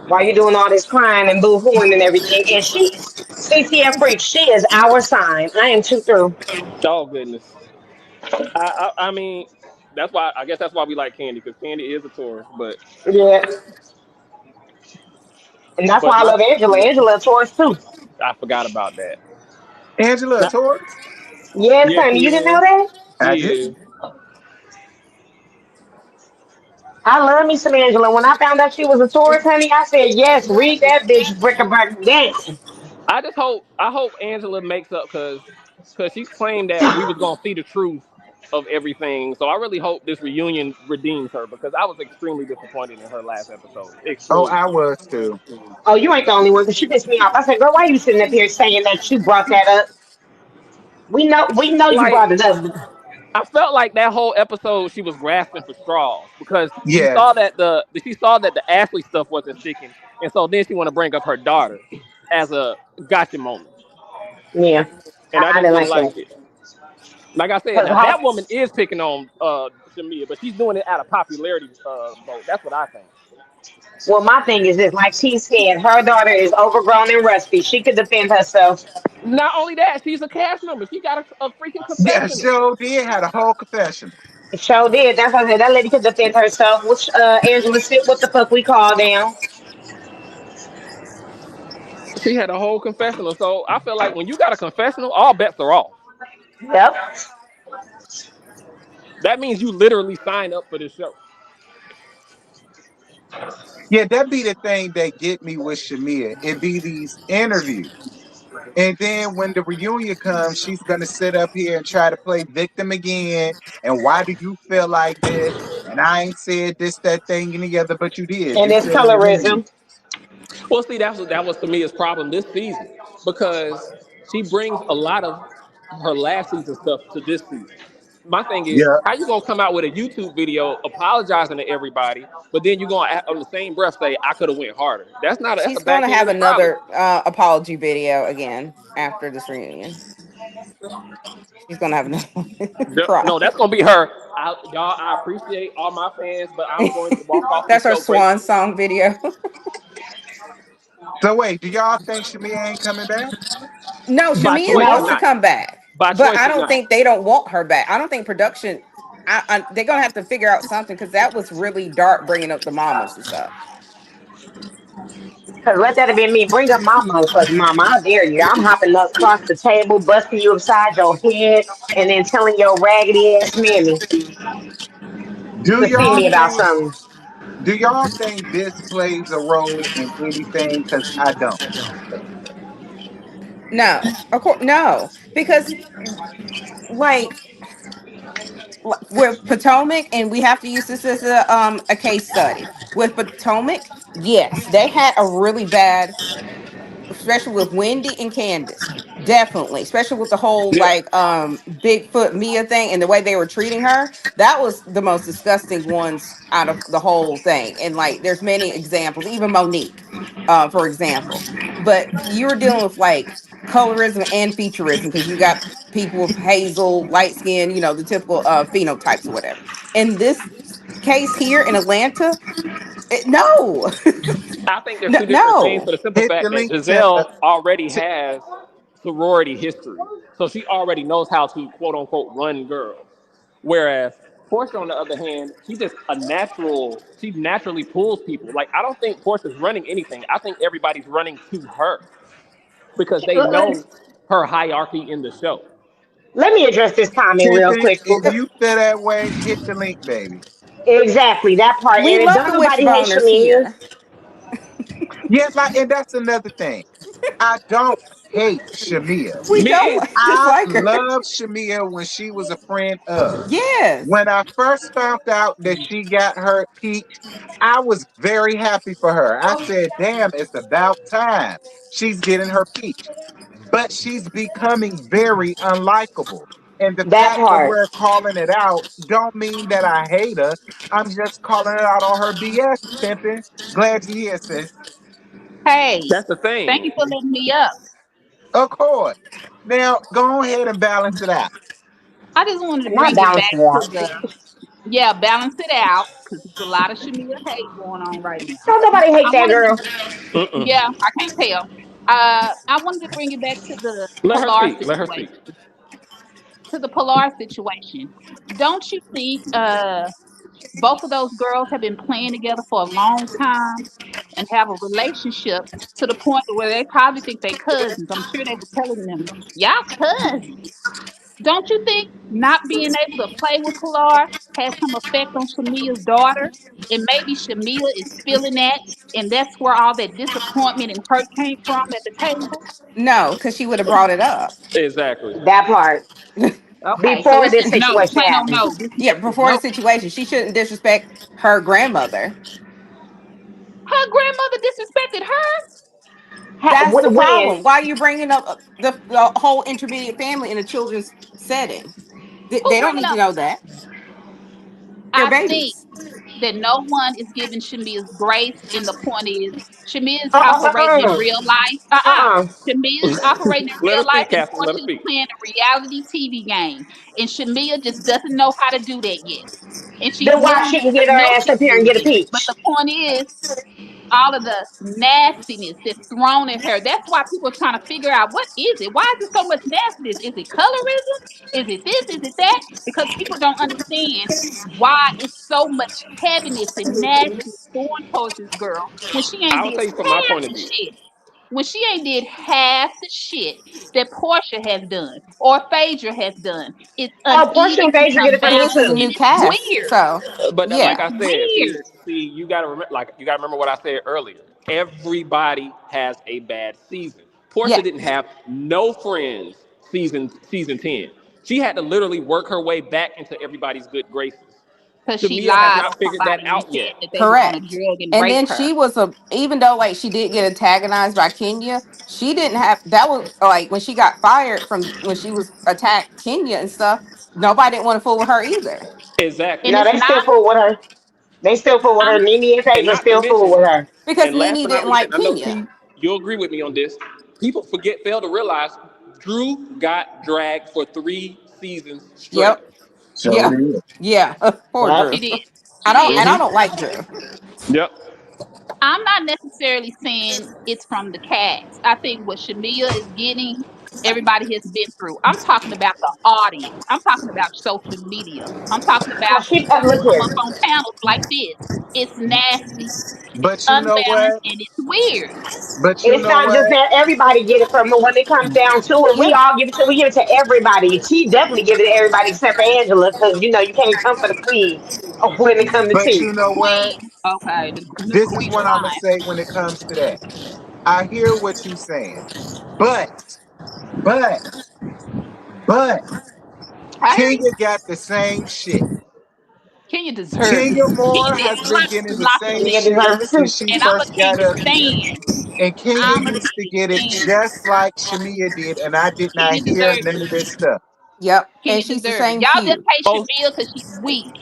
While you're doing all this crying and boo-hooing and everything. And CCF Freak, she is our sign. I am too through. Oh goodness. I mean, that's why I guess that's why we like Candy because Candy is a tourist. Yeah. And that's why But I my love Angela. Angela Taurus too. I forgot about that. Angela, a Now, Taurus? Yes, yes, honey. she You didn't know is. that? I She did. is. I love me some Angela. When I found out she was a Taurus, honey, I said, yes, read that bitch brick a brack dancing. I hope Angela makes up because she claimed that we was gonna see the truth of everything. So I really hope this reunion redeems her because I was extremely disappointed in her last episode. Oh, Extremely. I was too. Oh, you ain't the only one because she pissed me off. I said, girl, why you sitting up here saying that you brought that up? We know you Like brought it up. I felt like that whole episode she was grasping for straws because she Yes. saw that the Ashley stuff wasn't sticking, and so then she want to bring up her daughter as a gotcha moment, Yeah, and I I just didn't didn't like like that. it. Like I said, 'Cause now that woman is picking on Shamia, but she's doing it out of popularity vote. That's what I think. well, my thing is this, like T said, her daughter is overgrown and rusty. She could defend herself. Not only that, she's a cast member. She got a freaking Yeah, confessional. sure did. Had a whole confession. Sure did. That's why I said that lady could defend herself. Which Angela said, what the fuck we call down. She had a whole confessional. So I feel like when you got a confessional, all bets are off. Yep. That means you literally sign up for this show. Yeah, that be the thing that get me with Shamia. It be these interviews. And then when the reunion comes, she's gonna sit up here and try to play victim again. And why do you feel like this? And I ain't said this, that thing, and the other, but you did. And You it's said in the interview. colorism. Well, see, that was Tamia's problem this season because she brings a lot of her last season stuff to this season. My thing is, Yeah. how you gonna come out with a YouTube video apologizing to everybody, but then you gonna on the same breath say I could have went harder? That's a She's going to have backhanded problem. another apology video again after this reunion. She's going to have another one. Cry. No, that's gonna be her. Y'all, I appreciate all my fans, but I'm going to walk off the That's her show swan gracefully. song video. So wait, do y'all think Shamia ain't coming back? No, By Shamia choice or wants No. to not. come back, By but choice I or don't not. think they don't want her back. I don't think production. They're gonna have to figure out something because that was really dark, bringing up the mamas and stuff. Cause let that have been me. Bring up my motherfucking mama. I dare you. I'm hopping up across the table, busting you upside your head, and then telling your raggedy ass mammy Do to see y'all me about think something. do y'all think this plays a role in anything? Because I don't. No, of course, no, because like with Potomac, and we have to use this as a case study with Potomac. Yes, they had a really bad, especially with Wendy and Candace. Definitely, especially with the whole Yeah. like Bigfoot Mia thing and the way they were treating her. That was the most disgusting ones out of the whole thing. And like there's many examples, even Monique, for example. But you were dealing with like colorism and featureism because you got people with hazel, light skin, the typical phenotypes or whatever. In this case here in Atlanta, no. I think they're No, two different things no. for the simple Hit fact the that link, Tim. Giselle already has sorority history. So she already knows how to quote unquote run girls. Whereas Portia, on the other hand, she naturally pulls people. Like, I don't think Portia's running anything. I think everybody's running to her because they Let, know her hierarchy in the show. let me address this comment real Pimpin', quick. if you feel that way, hit the link, baby. Exactly that part. We And if love don't the nobody hate wishboners Shamia, here. Yeah, like, and that's another thing. I don't hate Shamia. We Me don't either. just I like her. love Shamia when she was a friend of. Yes. When I first found out that she got her peach, I was very happy for her. I said, damn, it's about time she's getting her peach. But she's becoming very unlikable. And the that fact that part, we're calling it out don't mean that I hate her. I'm just calling it out on her BS, pimping. Glad you're here, sis. Hey, That's the thank thing. you for letting me up. Of course. Now, go ahead and balance it out. I just wanted to not bring it balanced back it to out. balance it out because there's a lot of Shamia hate going on right now. Don't nobody hate I that wanted girl. to, Mm-mm. yeah, I can't tell. I wanted to bring it back to the Let her Pilar speak. Let her speak. situation. To the Pilar situation. Don't you think both of those girls have been playing together for a long time and have a relationship to the point where they probably think they cousins? I'm sure they were telling them, y'all cousins. Don't you think not being able to play with Pilar has some effect on Shamia's daughter? And maybe Shamia is feeling that, and that's where all that disappointment and hurt came from at the table. No, because she would have brought it up. Exactly. That part Okay, so before it's this just no, situation plain on happened. no. This Yeah, is before the no. situation, she shouldn't disrespect her grandmother. Her grandmother disrespected her. That's the When? problem. Why are you bringing up the whole intermediate family in a children's setting? Who They don't bringing need to up? know that. They're I think babies. that no one is giving Shamia's grace, and the point is Shamia's operating in Uh-uh. real life. Uh-uh. Shamia's operating in Let real her life, speak, and Catherine. Let her Portia is speak. playing a reality TV game, and Shamia just doesn't know how to do that yet, and she's Then why learning. she can I get her know ass she's up here and get a learning, but peach? the point is all of the nastiness that's thrown at her. That's why people are trying to figure out what is it? Why is it so much nastiness? Is it colorism? Is it this? Is it that? Because people don't understand why it's so much heaviness and nastiness going towards this girl when she ain't I will did tell you from my half point of the view. shit. When she ain't did half the shit that Portia has done or Phaedra has done. It's Oh, Portia uneven and and Phaedra get it from And me this is unbalanced a too. and new it's cast, weird. so But like It's yeah. I said, see, weird. See, you gotta remember what I said earlier. Everybody has a bad season. Portia Yeah, didn't have no friends season 10. She had to literally work her way back into everybody's good graces. Because she Shamia has lied on not figured that somebody and out said yet. that they were gonna correct. drug and And rape then her. she was even though like she did get antagonized by Kenya, she didn't have that was like when she got fired from when she was attacked Kenya and stuff. Nobody didn't want to fool with her either. Exactly. And No, it's they still not. fool with her. They still fool with her. I'm Nene and And Tasia not to still fool mention, with her. Because and last Nene but not didn't least, like and I know Kenya. T, you'll agree with me on this. People fail to realize Drew got dragged for 3 seasons straight. Yep. So Yeah. did. Yeah. Poor Yep. Drew. she did. She did. I Mm-hmm. don't like Drew. Yep. I'm not necessarily saying it's from the cast. I think what Shamia is getting, everybody has been through. I'm talking about the audience. I'm talking about social media. I'm talking No, about she people who look come here. up on panels like this. It's nasty. It's But you know unbalanced what? and it's weird. But you It's know not just what? that everybody get it from her when it comes down to it. We Yeah. all give it to we give it to everybody. She definitely give it to everybody except for Angela, because you know you can't come for the queen when it comes to But tea. you know what? Queen. Okay, the This is queen what I'm gonna line. say when it comes to that. I hear what you're saying, but, but, but, I hear you. Kenya got the same shit. Kenya deserve it. Kenya Kenya Moore did has been getting the lots of same Kenya things. shit deserve it too. since she And I'm a first got Kenya up here. stan. And Kenya I'm a used to Kenya get it stan. just like Shamia did, and I did not Kenya hear deserve none it. of this stuff. Yep. Kenya And she's the deserve it. same Y'all just hue. hate Oh, Shamia because she's weak.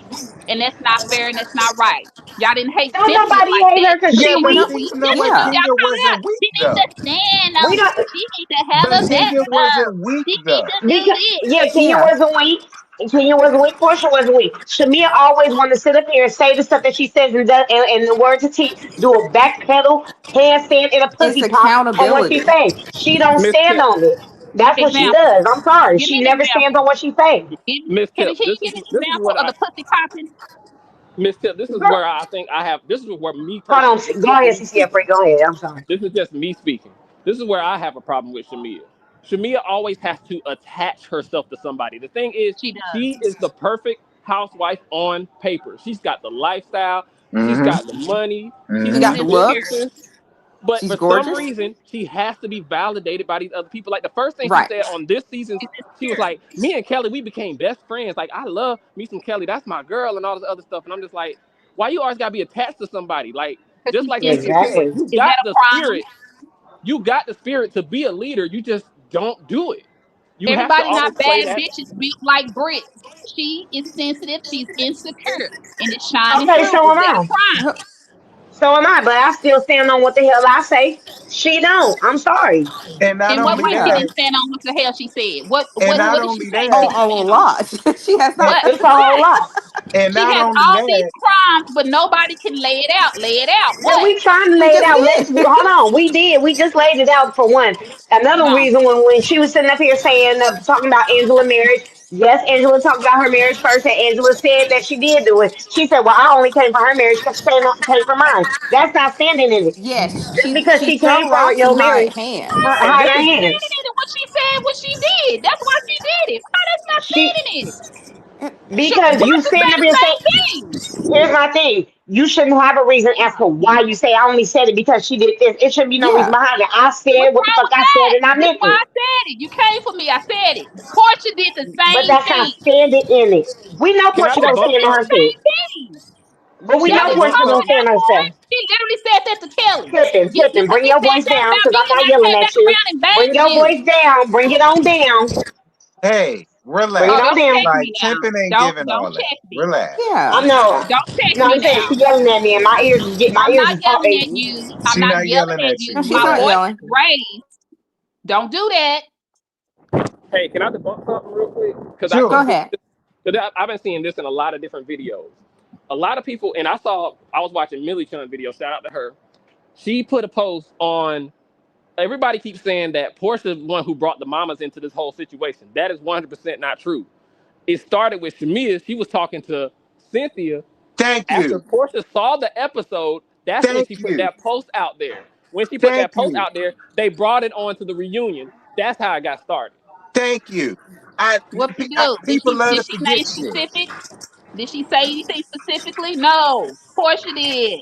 And that's not fair and that's not right. Y'all didn't hate Don't Cynthia nobody like hate that. her because Yeah, she Cynthia but weak. was see, weak. you know Just what? because Yeah. y'all Kenya call her out. wasn't weak She needs to though. stand We on. don't She needs to have But a back Kenya up. wasn't weak She needs though. to do because this. yeah, Kenya Yeah. wasn't weak. Kenya wasn't weak. Portia wasn't weak. Shamia always wanted to sit up here and say the stuff that she says and does, and the words of T do a backpedal, handstand, and a It's pussy pop on what she accountability. say. She don't Miss stand Tip, on it. That's what she Example. does. I'm sorry. Give me She an never stands example. on what she say. Give, Miss Tip, can you give me an this is example what of I the pussy popping? Miss Tip, this is Girl, where I think I have. This is where me hold personally. This on. is Go just ahead, me CC speaking. Free. Go ahead. I'm sorry. This is just me speaking. This is where I have a problem with Shamia. Shamia always has to attach herself to somebody. The thing is, She does. she is the perfect housewife on paper. She's got the lifestyle, she's Mm-hmm. got the money, she's She She's got Mm-hmm. the got the insecure. looks. businesses. But She's for some gorgeous. reason, she has to be validated by these other people. Like the first thing she Right. said on this season, She's she was insecure. like, "Me and Kelly, we became best friends. Like I love me some Kelly. That's my girl, and all this other stuff." And I'm just like, "Why you always gotta be attached to somebody?" Like Because just she's like Cynthia insecure. said, Exactly. you Is that got a the crime? spirit. You got the spirit to be a leader. You just don't do it. You have to Everybody always not play bad that. bitches built like bricks. She is sensitive. She's insecure. And it's shining Okay, through. so Is am that a I. crime? So am I. But I still stand on what the hell I say. She don't. I'm sorry. And not In what only way she Yeah. that, didn't stand on what the hell she said? and not What did she only say she that, didn't A stand on? lot. She has and, not. What? It's a whole What? lot. and She not has only all these that, crimes, but nobody can lay it out. Lay it out. And What? we trying to We lay it just out. did. Hold on. We did. We just laid it out for one. Another No. reason when she was sitting up here saying, talking about Angela marriage. Yes, Angela talked about her marriage first, and Angela said that she did do it. She said, "Well, I only came for her marriage because she came for mine." That's not standing in it. Yes, Just because she she came sure for lost some your high marriage, hands. And higher this is Standing hands. in it. What she said, what she did. That's why she did it. How that's not She standing in it? because you Portia sitting said up the here saying. same thing. Here's my thing. You shouldn't have a reason as to why you say I only said it because she did this. It should be no reason Yeah. behind it. I said What's what the wrong fuck with I said that? and I This is meant why it. I said it. You came for me. I said it. Portia did the But same that's not thing. standing in it. We know can I Portia don't Portia debunk stand did on the her something? shit. same thing. But we Can I Y'all know didn't debunk Portia call don't her something? stand that on for herself. it. She literally said that to Kelly. Tipping. Because Bring you your said voice that down about because me I'm and not I yelling came at back you. around and Bring banged your you. voice down. Bring it on down. hey, Bring relax. it Oh, on don't down. check Like me now. temping ain't giving Don't all that. check me. Relax. I Yeah. know. Don't check No, me I'm saying now. she yelling at me and my I'm ears not is hot. yelling at you. I'm She not not yelling yelling at at you. No, you. she's My not Relax. voice yelling. is raised. Don't do that. Hey, can I debunk something real quick? Go Sure. ahead. Because I've been seeing this in a lot of different videos. A lot of people, and I was watching Millie Chun video. Shout out to her. She put a post on. Everybody keeps saying that Portia is the one who brought the mamas into this whole situation. That is 100% not true. It started with Shamia. She was talking to Cynthia. Thank After you. Portia saw the episode, that's when Thank she put you. that post out there. When she put Thank that post you. out there, they brought it on to the reunion. That's how it got started. Thank you. I, What to do? people love Did to she forget name shit. specifics? Did she say anything specifically? No. Portia did.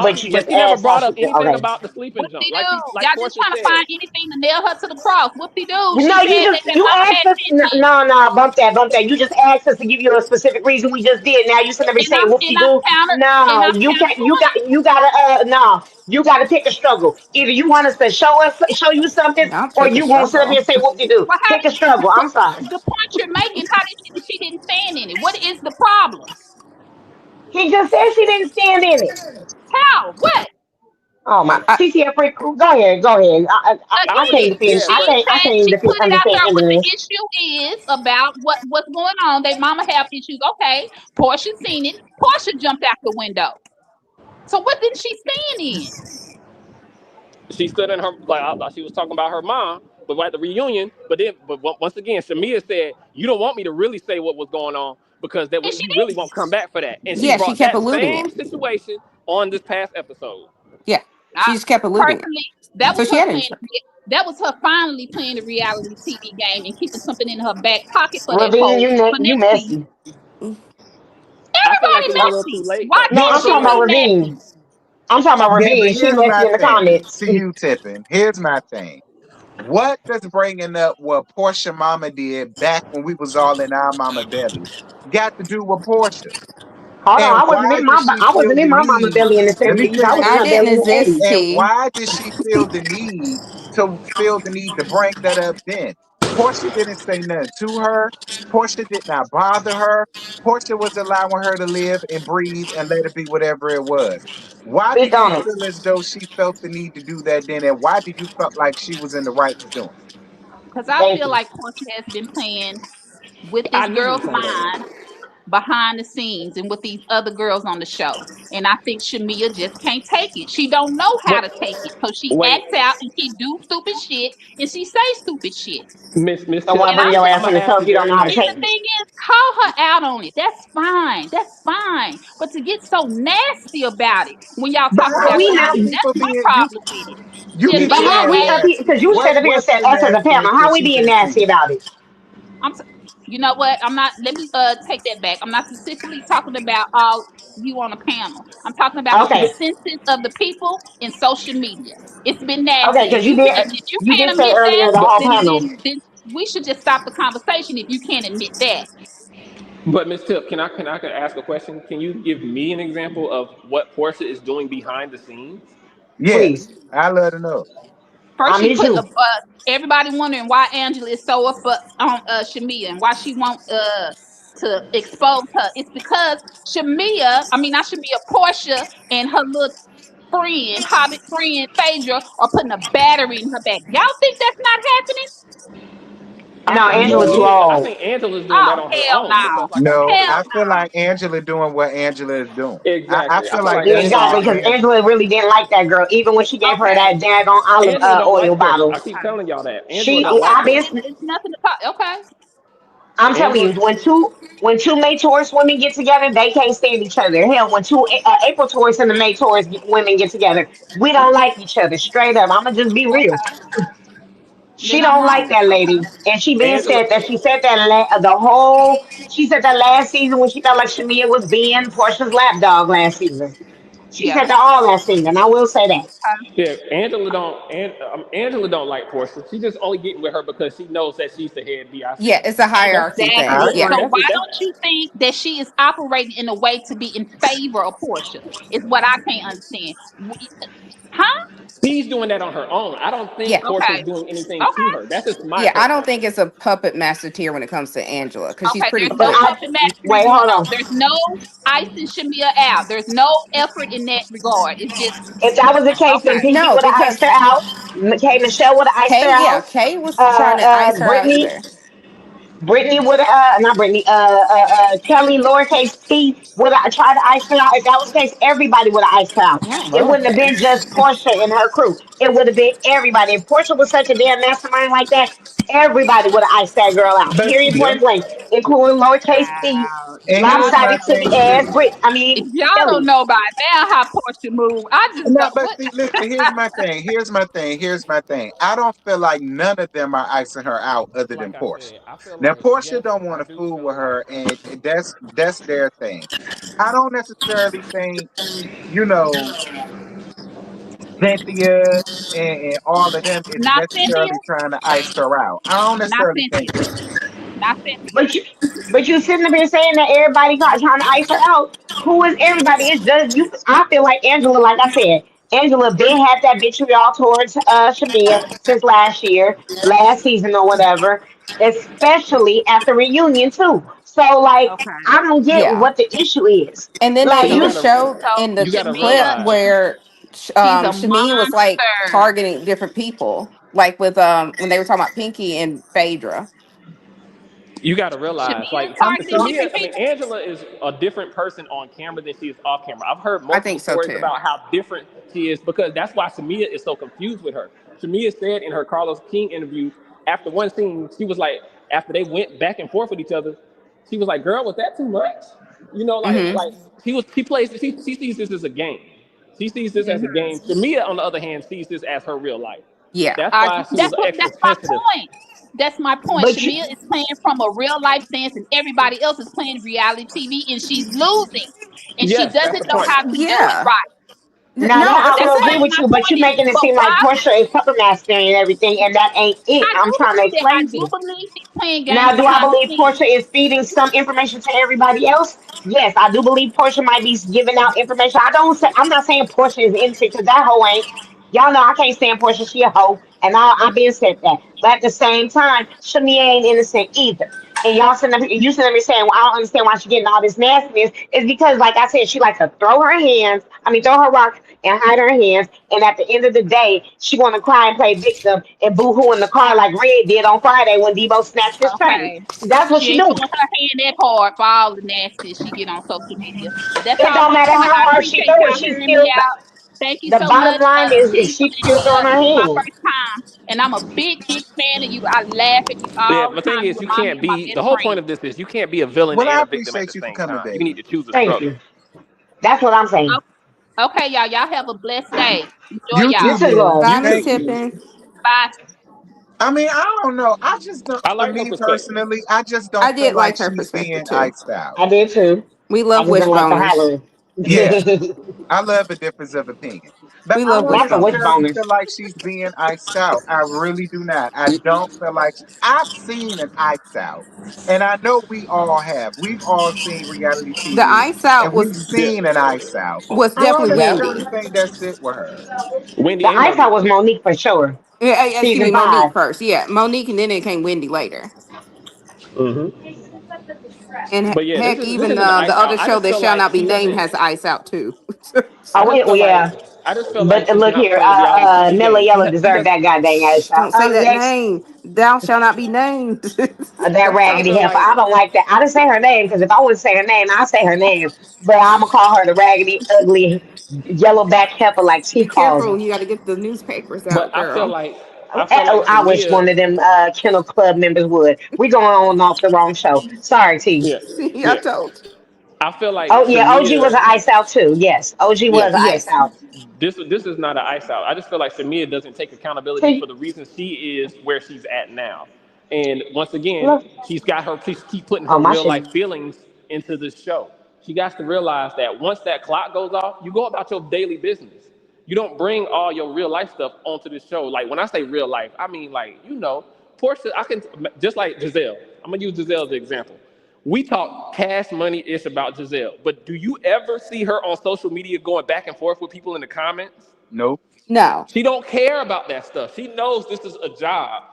But you But just she never asked how brought up she feel. anything Okay. about the sleeping Whoop jump. de doo. Like Y'all just Portia trying to said. find anything to nail her to the cross. Whoop de doo. She No, said you that just that you mama asked had us. No, tension, no, no, bump that. You just asked us to give you a specific reason. We just did. Now you sitting there saying whoop de and I'm doo. counter and No, I'm you can't. counterpointing. You gotta. No, you gotta pick a struggle. Either you want us to show you something, I'll or pick a you gonna sit up here struggle. and say whoop de doo. Well, how Pick a struggle. I'm sorry. the point you're making? How did she didn't stand in it? What is the problem? He just said she didn't stand in it. How? What? Oh my, I, TTF free. Go ahead. Go ahead. I I Again, can't already, defend. yeah, she but I said can't she defend, put it out understand there what the ignorance. issue is about what's going on. They mama have issues. Okay, Portia seen it. Portia jumped out the window. So what did she stand in? she stood in her like I thought she was talking about her mom, but at the reunion. But once again, Shamia said, "You don't want me to really say what was going on because And she you really didn't. won't come back for that." And she yeah, she brought kept that eluding same it. situation on this past episode. Yeah, I she just kept eluding it. personally, that So was she her had playing. it. That was her finally playing the reality TV game and keeping something in her back pocket for that Ravine, whole for you next season. messy. I feel like it Everybody was a little too messy. late Why though. No, can't I'm she talking about be Ravine. messy? I'm talking about Yeah, but Ravine. She here's messy my in the thing comments. to you, Tippin. Here's my thing. What does bringing up what Portia Mama did back when we was all in our mama bellies got to do with Portia? Hold on, And why did she I feel wasn't in the my mama need? belly in the Let me '70s. I was finish. in I her didn't belly in the exist, '80s. And T. why did she feel the need to bring that up then? Portia didn't say nothing to her. Portia did not bother her. Portia was allowing her to live and breathe and let it be whatever it was. Why Speak did you on it. feel as though she felt the need to do that then? And why did you felt like she was in the right to doing it? Because I Thank feel you. like Portia has been playing with I this knew you girl's would say that. mind behind the scenes and with these other girls on the show. And I think Shamia just can't take it. She don't know how But to take it. So she wait, acts out and she do stupid shit and she say stupid shit. Miss So why Tip, And bring I'm your just I'm ass on gonna the ask show if you you don't very know how to and take the nicely. it? thing is, call her out on it. That's fine. That's fine. But to get so nasty about it when y'all But talk But how about we are your not. other mama, people that's my being problem with it. you keep But how Shamia we saying has up that. here? Because you sit up here and What's said the us as a panel. nastiness How that we she being been nasty seeing? about it? I'm you know what? I'm not let me take that back. I'm not specifically talking about all you on a panel. I'm talking about the Okay. consensus of the people in social media. It's been Okay, nasty. because If you you can't did say admit that, earlier the But whole panel. then we should just stop the conversation if you can't admit that. but Miss Tip, can I ask a question? Can you give me an example of what Portia is doing behind the scenes? Yes, Please. I love to know. I First, she miss put you. everybody wondering why Angela is so up on Shamia and why she want to expose her. It's because Shamia, I mean not Shamia, Portia and her little friend, Hobbit friend Phaedra, are putting a battery in her back. Y'all think that's not happening? I No, think Angela too Shamia, I old. think Angela's doing Oh that on her hell own no, because, like I No, hell I said, feel no. like Angela doing what Angela is doing. I exactly. I feel feel like like Yeah, that's Angela. exactly, all because Angela. Angela really didn't like that girl, even when she gave her Okay, that daggone olive Angela don't oil like Portia. I bottle. keep okay, telling y'all that Angela She, don't like I Portia. been, it's nothing to talk. Okay, I'm telling Angela, you, when two May Taurus women get together, they can't stand each other. Hell, when two April Taurus and the May Taurus women get together, we don't like each other. Straight up, I'm gonna just be real. okay, She then I'm don't like wrong. that Okay, lady, and she been Angela, said that. She said that She said that last season when she felt like Shamia was being Portia's lapdog last season. She yeah, said that all last season. I will say that. okay. yeah, Angela don't like Portia. She just only getting with her because she knows that she's the head Yeah, BIC. it's a hierarchy thing. I Exactly. Yeah. So agree. why That's don't you think that she is operating in a way to be in favor of Portia? Is what I can't understand. Huh? she's doing that on her own. I don't think Yeah. Portia's Okay. doing anything to Okay. her. That's just my Yeah. I personal don't opinion. think it's a puppet master tier when it comes to Angela because she's Okay. pretty There's But no cool. I puppet mastery wait, going hold on. on. There's no icing Shamia out. There's no effort in that regard. It's just If that was the case, then okay. Pinky No, would have iced her because out. Michelle would have iced her Kay, yeah, out. Kay was trying to ice her out Brittany, there. Brittany would have, not Brittany, Kelly, lowercase T, would have tried to ice her out. If that was the case, everybody would have iced her out. Oh, It well, wouldn't have okay. been just Portia and her crew. it would have been everybody. If Portia was such a damn mastermind like that, everybody would have iced that girl out. But Period, see, Yeah. point blank, including lowercase t, Wow. and here's Y'all my lopsided don't to the thing ass, too. Brit. I mean, y'all don't Philly. know by now how Portia move. I just No, don't but what see, listen, here's my thing. Here's my thing. Here's my thing. I don't feel like none of them are icing her out other than Like I Portia. said, I feel Now, like Portia yes, don't I want to do fool with feel like her, and that's their thing. I don't necessarily think, you know, Cynthia and all of them is not Cynthia, necessarily trying to ice her out. I don't not necessarily think Cynthia, that. not Cynthia. But you sitting up here saying that everybody got trying to ice her out. Who is everybody? It's just you. I feel like Angela, like I said, Angela been had that vitriol towards Shamia since last year, last season or whatever, especially after reunion too. So like Okay. I don't get Yeah. what the issue is. And then they Like you even you gotta showed So in the you gotta clip Shamia, realize where she's a Shamia was like monster. targeting different people, like with when they were talking about Pinky and Phaedra. you got to realize, Shamia like targeting Shamia, different I mean, people. Angela is a different person on camera than she is off camera. I've heard I multiple think so stories too. about how different she is because that's why Shamia is so confused with her. Shamia said in her Carlos King interview after one scene, she was like, after they went back and forth with each other, she was like, "Girl, was that too much?" You know, Hmm. like she sees this as a game. She sees this as a Hmm. game. Shamia, on the other hand, sees this as her real life. Yeah. That's why she was extra That's my sensitive. point. That's my point. but you Shamia is playing from a real life stance, and everybody else is playing reality TV, and she's losing, and she Yes, that's doesn't the know point. how to do it Yeah. right. now No, that that's I what will I'm agree That's saying. with my you, but point. you making it But seem like why? Portia is puppet mastering and everything, and that ain't it. I I'm do trying to believe that. I explain to do you. believe she's playing games Now, do I behind the believe scenes. Portia is feeding some information to everybody else? Yes, I do believe Portia might be giving out information. I don't say I'm not saying Portia is innocent because that hoe ain't. Y'all know I can't stand Portia. She a hoe, and I've been said that. But at the same time, Shamia ain't innocent either. And y'all sitting up, you sitting there saying, "Well, I don't understand why she getting all this nastiness." It's because, like I said, she likes to throw her hands. I mean, throw her rock and hide her hands. And at the end of the day, she want to cry and play victim and boo-hoo in the car like Red did on Friday when Debo snatched his chain. Okay. That's what She she ain't do. throwing her hand that hard for all the nasty she get on social media. But that's It all don't my matter point. how I hard she appreciate throw it. y'all She hearing me still out. Thank you the so bottom much, line is D, for she letting still me throwing up. her This is my hands. first time, and I'm a big, big fan of you. I laugh at you Yeah, all the the thing time. You is, you remind me can't of my be. The best whole point friend. of this is you can't be a villain Well, and I a victim at the appreciate you for same coming, time. You need baby. to choose a Thank struggle. you. That's what I'm saying. Okay, y'all. Y'all have a blessed day. Enjoy You You too, y'all. too, boo. love. Bye, You Miss Thank too. you. Tippin. Bye. I mean, I don't know. I just don't. I For like her me perspective. personally, I just don't I feel did like like her she's perspective being too. iced out. I did too. We I love just didn't like the wishboners. hollering. Yeah, I love a difference of opinion, but We I love don't Not the wishboners. necessarily wishboners. feel like she's being iced out. I really do not. I don't feel like I've seen an ice out, and I know we all have. We've all seen reality The TV, ice out and we've was Yeah, seen an ice out. I don't definitely Yep. necessarily Wendy. think that's it with her. Wendy The and ice out Monique. was Monique for sure. Excuse me, Season Monique 5. first. Yeah, Monique, and then it came Wendy later. Hmm. And But yeah, heck, this even isn't the the ice out. other I show just that feel shall like not be she named doesn't. has the ice out too. I Oh, just feel like yeah. she's Look not here. playing reality TV Miller games. Yellow She deserved does. that goddamn ice Shh, out. don't say that Next. name. Thou shall not be named. That Don't say I raggedy feel that. heifer. like I don't like that. I didn't say her name because if I would say her name, I'd say her name. But I'm gonna call her the raggedy, ugly, yellowback heifer like T Be calls careful. her. You got to get the newspapers But out, girl. I feel like I wish Shamia. one of them kennel club members would. We going on and off the wrong show. Sorry, T. Yeah, See, I yeah. told I feel like Oh yeah, OG was Shamia. an ice out too. Yes, OG Yeah, was an you. ice Yes. out. this is not an ice out. I just feel like Shamia doesn't take accountability for See, the reason she is where she's at now. And once again, look. she's keep putting Oh her my real shit. life feelings into this show. She got to realize that once that clock goes off, you go about your daily business. You don't bring all your real life stuff onto this show. Like when I say real life, I mean like Portia. I can just like Giselle. I'm gonna use Giselle as the example. We talk cash money ish about Giselle, but do you ever see her on social media going back and forth with people in the comments? Nope. No. She don't care about that stuff. She knows this is a job.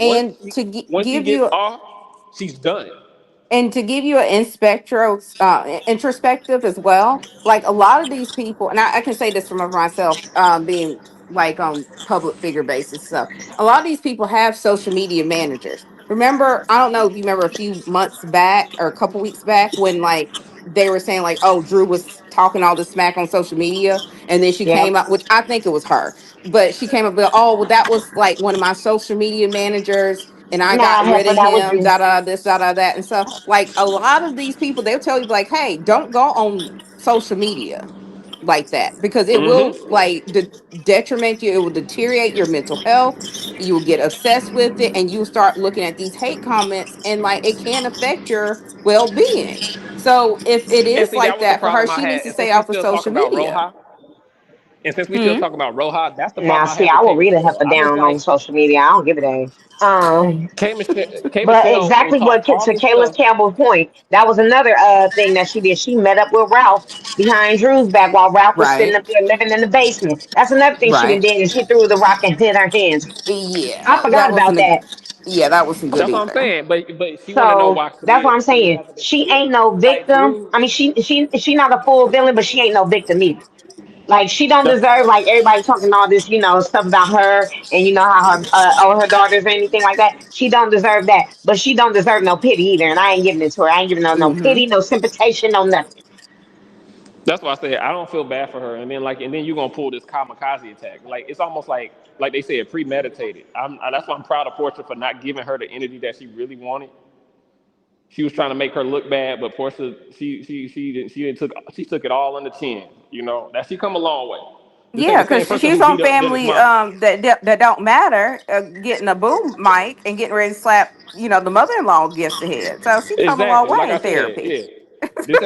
Once And she to once she give gets you off, she's done. an introspective as well, like a lot of these people, and I can say this from myself, being like on public figure basis stuff. A lot of these people have social media managers. Remember, I don't know if you remember a few months back or a couple weeks back when like they were saying like, oh, Drew was talking all this smack on social media, and then she Yep. came up, which I think it was her, but she came up with, oh, well, that was like one of my social media managers, and I Nah, got rid heifer, of that was him, you. da da this, da da that, and so like a lot of these people, they'll tell you like, hey, don't go on social media like that because it will Mm-hmm. like detriment you. It will deteriorate your mental health. You will get obsessed with it, and you'll start looking at these hate comments, and like it can affect your well-being. So if it And is see, that like was the that for her, problem I she needs had. to And stay since we off of still talking social about media. Roja, and since we still Hmm? talking about Roja, that's the Now, problem I see, had I with will K read a Michelle. heifer I was down on like, social media. I don't give a damn. K But Michelle will exactly talk what all to this Kayla's stuff. Campbell's point, that was another thing that she did. She met up with Ralph behind Drew's back while Ralph was sitting Right. up there living in the basement. That's another thing she done Right. did, and she threw the rock and hit her hands. I Yeah, forgot that about wasn't a. that. Yeah, that wasn't good That's what I'm either. saying. But she want to know So why that's what I'm Samia saying. hasn't been She ain't forgiving. no Like victim. Drew, I mean, she not a full villain, but she ain't no victim either. Like she don't that's deserve like everybody talking all this, stuff about her and how her all her daughters or anything like that. She don't deserve that, but she don't deserve no pity either. And I ain't giving it to her. I ain't giving her no Hmm. pity, no sympathization, no nothing. that's why I said I don't feel bad for her. And then you're gonna pull this kamikaze attack. Like it's almost like they said premeditated. That's why I'm proud of Portia for not giving her the energy that she really wanted. She was trying to make her look bad, but Portia, she took it all on the chin. You know that she come a long way. This ain't Yeah, the same because person she's who beat on up Dennis' family mama. that don't matter, getting a boom mic and getting ready to slap the mother-in-law against the head. So she come a long Exactly. way Like I in said, therapy. yeah. This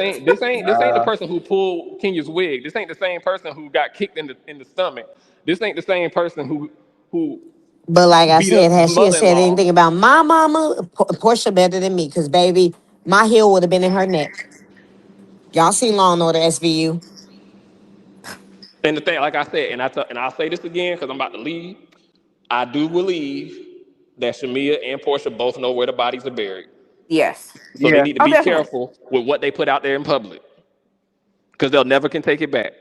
ain't the Uh, person who pulled Kenya's wig. This ain't the same person who got kicked in the stomach. This ain't the same person who But like I beat up said, had she had said mother-in-law. anything about my mama, Portia better than me, because baby, my heel would have been in her neck. Y'all seen Law and Order SVU? And the thing, like I said, and I'll say this again because I'm about to leave. I do believe that Shamia and Portia both know where the bodies are buried. Yes. So they yeah, need to Oh, be definitely. careful with what they put out there in public because they'll never can take it back.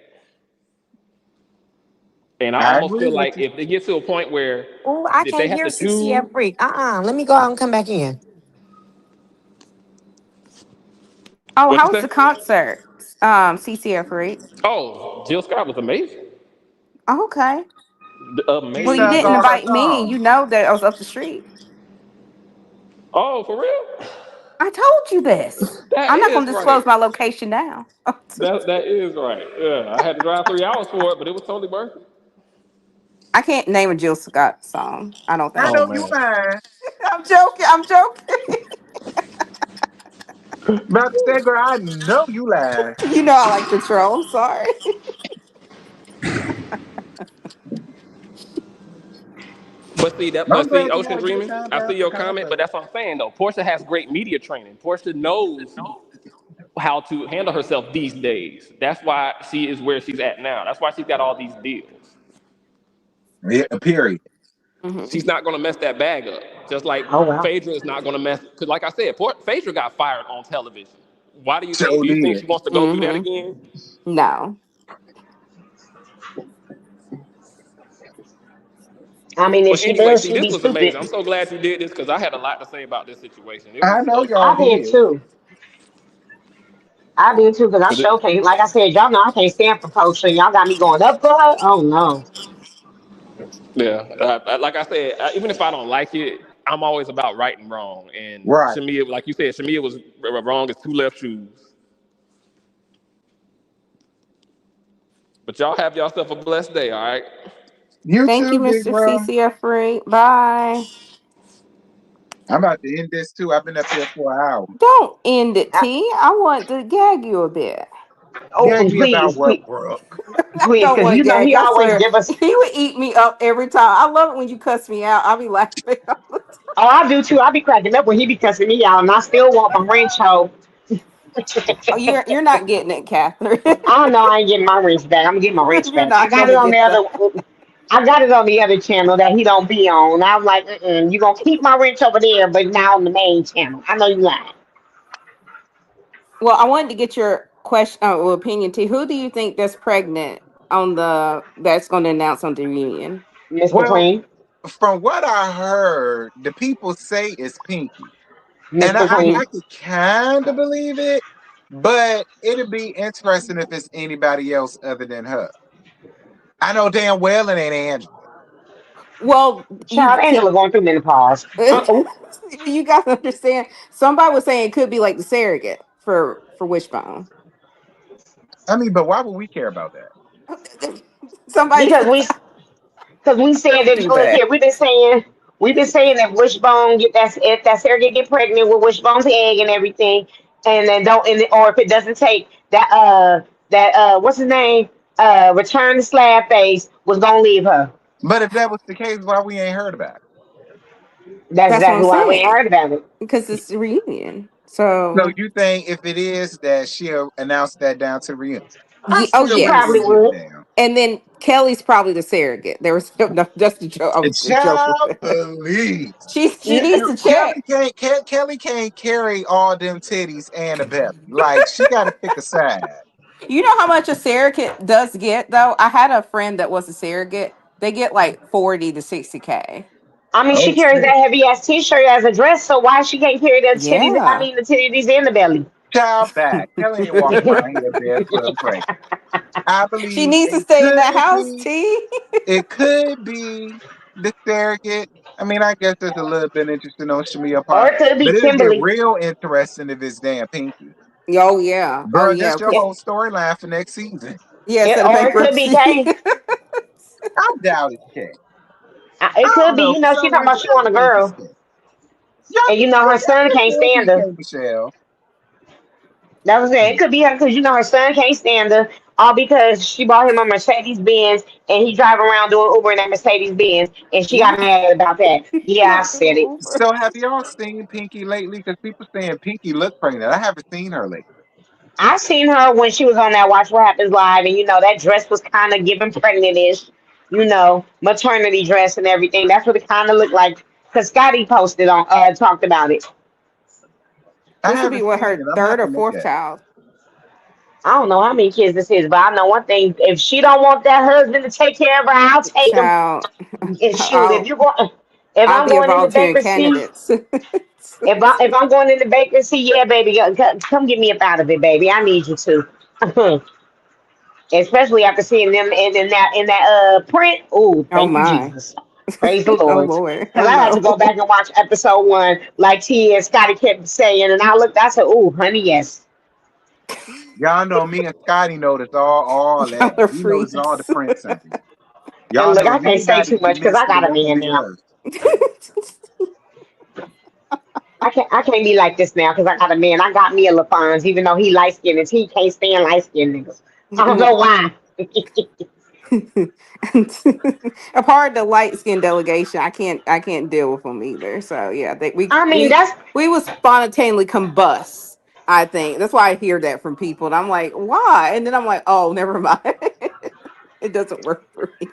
And I I almost agree feel with like you. if it gets to a point where Oh, I if they can't have hear to CCF choose, Freak. Let me go out and come back in. Oh, what how you was say? the concert? CCF, right? Oh, Jill Scott was amazing. Oh, okay. She Well, you sung didn't all Amazing. her invite me, and songs. you know that I was up the street. Oh, for real? I told you this. That I'm not going is to right. disclose my location now. That is right. Yeah, I had to drive 3 hours for it, but it was totally worth it. I can't name a Jill Scott song. I don't I think. Oh know you man. lying. I'm joking. I'm joking. About to say, girl, I know you lying. You know I like to troll. I'm sorry. But see that, I'm but see, glad you Ocean had a good Dreaming. time I at see the your comment, but concert. that's what I'm saying though. Portia has great media training. Portia knows how to handle herself these days. That's why she is where she's at now. That's why she's got all these deals. Yeah, period. Hmm. She's not going to mess that bag up. Just like Oh well. Phaedra is not going to mess. Because, like I said, Phaedra got fired on television. Why do you think? So Do you think did. she wants to go through that Hmm. again? No. I mean, if But she anyway, does, see, she'd this be was amazing. I'm stupid. so glad you did this because I had a lot to say about this situation. It I was know y'all I did did. too. I did too, because I sure can't. Like I said, y'all know I can't stand for poetry. Y'all got me going up for her. Oh no. yeah. Like I said, even if I don't like it, I'm always about right and wrong. And Right. Shamia, like you said, Shamia was wrong as two left shoes. But y'all have yourself a blessed day, all right? You Thank you, too, big Mr. bro. CCF Free. Bye. I'm about to end this too. I've been up here for an hour. Don't end it, I, T. I want to gag you a bit. oh, Gag me about please, what, please, Brooke? I please, don't because want to gag he you. I always swear. give us. He would eat me up every time. I love it when you cuss me out. I'll be laughing. Oh, I do too. I be cracking up when he be cussing me out, and I still want my wrench hoe. Oh, you're not getting it, Catherine. I don't know. I ain't getting my wrench back. I'm gonna get my wrench You're back. I not got going it to on the get that. other. I got it on the other channel that he don't be on. I'm like, you gonna keep my wrench over there, but now on the main channel. I know you lying, Well, I wanted to get your question or opinion, T. Who do you think that's pregnant on the that's going to announce on the reunion? Mr. Well, Clean, from what I heard, the people say it's Pinky. And Mr. Hmm. I Clean. could kind of believe it, But it'd be interesting if it's anybody else other than her. I know damn well it ain't Angela. Well, you Child, Angela going through menopause. Oh, you got to understand. Somebody was saying it could be like the surrogate for Wishbone. I mean, but why would we care about that? Somebody because said we said Don't that. do Look that. here, we've been saying that Wishbone get that if that surrogate get pregnant with Wishbone's egg and everything, and then don't or if it doesn't take that what's his name return to slab face was gonna leave her. But if that was the case, why we ain't heard about it? That's that's what I'm exactly why we ain't saying heard about it. because it's a reunion. So So you think if it is that she'll announce that down to reunion? I oh still She wouldn't probably yes, really give a would. damn. and then Kelly's probably the surrogate. There was no just a joke. I was It's just joking. child police. She needs to check. Kelly can't carry all them titties and a belly. Like she got to pick a side. You know how much a surrogate does get though? I had a friend that was a surrogate. They get like 40 to 60K. I mean, Oh she carries shit. that heavy ass T-shirt as a dress, so why she can't carry the titties? I Yeah. mean, the titties and the belly. Child back. Kelly ain't walking around here barefoot pregnant. I She believe needs to it stay in that could house, be. T. It could be the surrogate. I mean, I guess there's a little bit interesting on Shamia Or part, it could be but it'll get Kimberly. real interesting if it's Dan Pinky. Oh yeah. Oh Bro, yeah. that's your Because whole storyline for next season. yeah, instead of Or it could be bankruptcy. Kay. I doubt it's K. It I could don't be, know. For she some talking reason, about she want a I think it's girl. K. Y'all, And her son it can't could stand be her. K Michelle. That was it. It could be her because her son can't stand her. All because she bought him a Mercedes Benz and he drive around doing Uber in that Mercedes Benz and she got Not mad about that. Yeah, I not said it. Uber. So, have y'all seen Pinky lately? Because people saying Pinky look pregnant. I haven't seen her lately. I seen her when she was on that Watch What Happens Live, and that dress was kind of giving pregnant-ish, maternity dress and everything. That's what it kind of looked like. Cause Scotty posted on, talked about it. I This would be haven't what seen her it. I'm gonna third have or to look fourth at it. child. I don't know how many kids this is, but I know one thing: if she don't want that husband to take care of her, I'll take him. Child. And shoot, I'll if I'll I'm be a going into volunteering bankruptcy, candidate. if I'm going into bankruptcy, yeah, baby, come get me up out of it, baby. I need you to. Especially after seeing them in that print. Oh, Oh thank you, my. Jesus. Praise the Oh Lord. Lord. Because Oh I had to no. go back and watch episode one, like T and Scotty kept saying, and I said, "Oh, honey, yes." Y'all know me and Scotty noticed all Y'all that. are We noticed all the freaks. prints under. And Y'all look, know I if can't say anybody too much because messed I with got it, a it would man be now. us. I can't be like this now because I got a man. I got me a LaFons, even though he light skinned, and he can't stand light skinned niggas. I don't know why. A part of the light skin delegation, I can't deal with them either. So yeah, they, we I mean, we that's we will spontaneously combust. I think that's why I hear that from people, and I'm like, why? And then I'm like, oh, never mind. It doesn't work for me.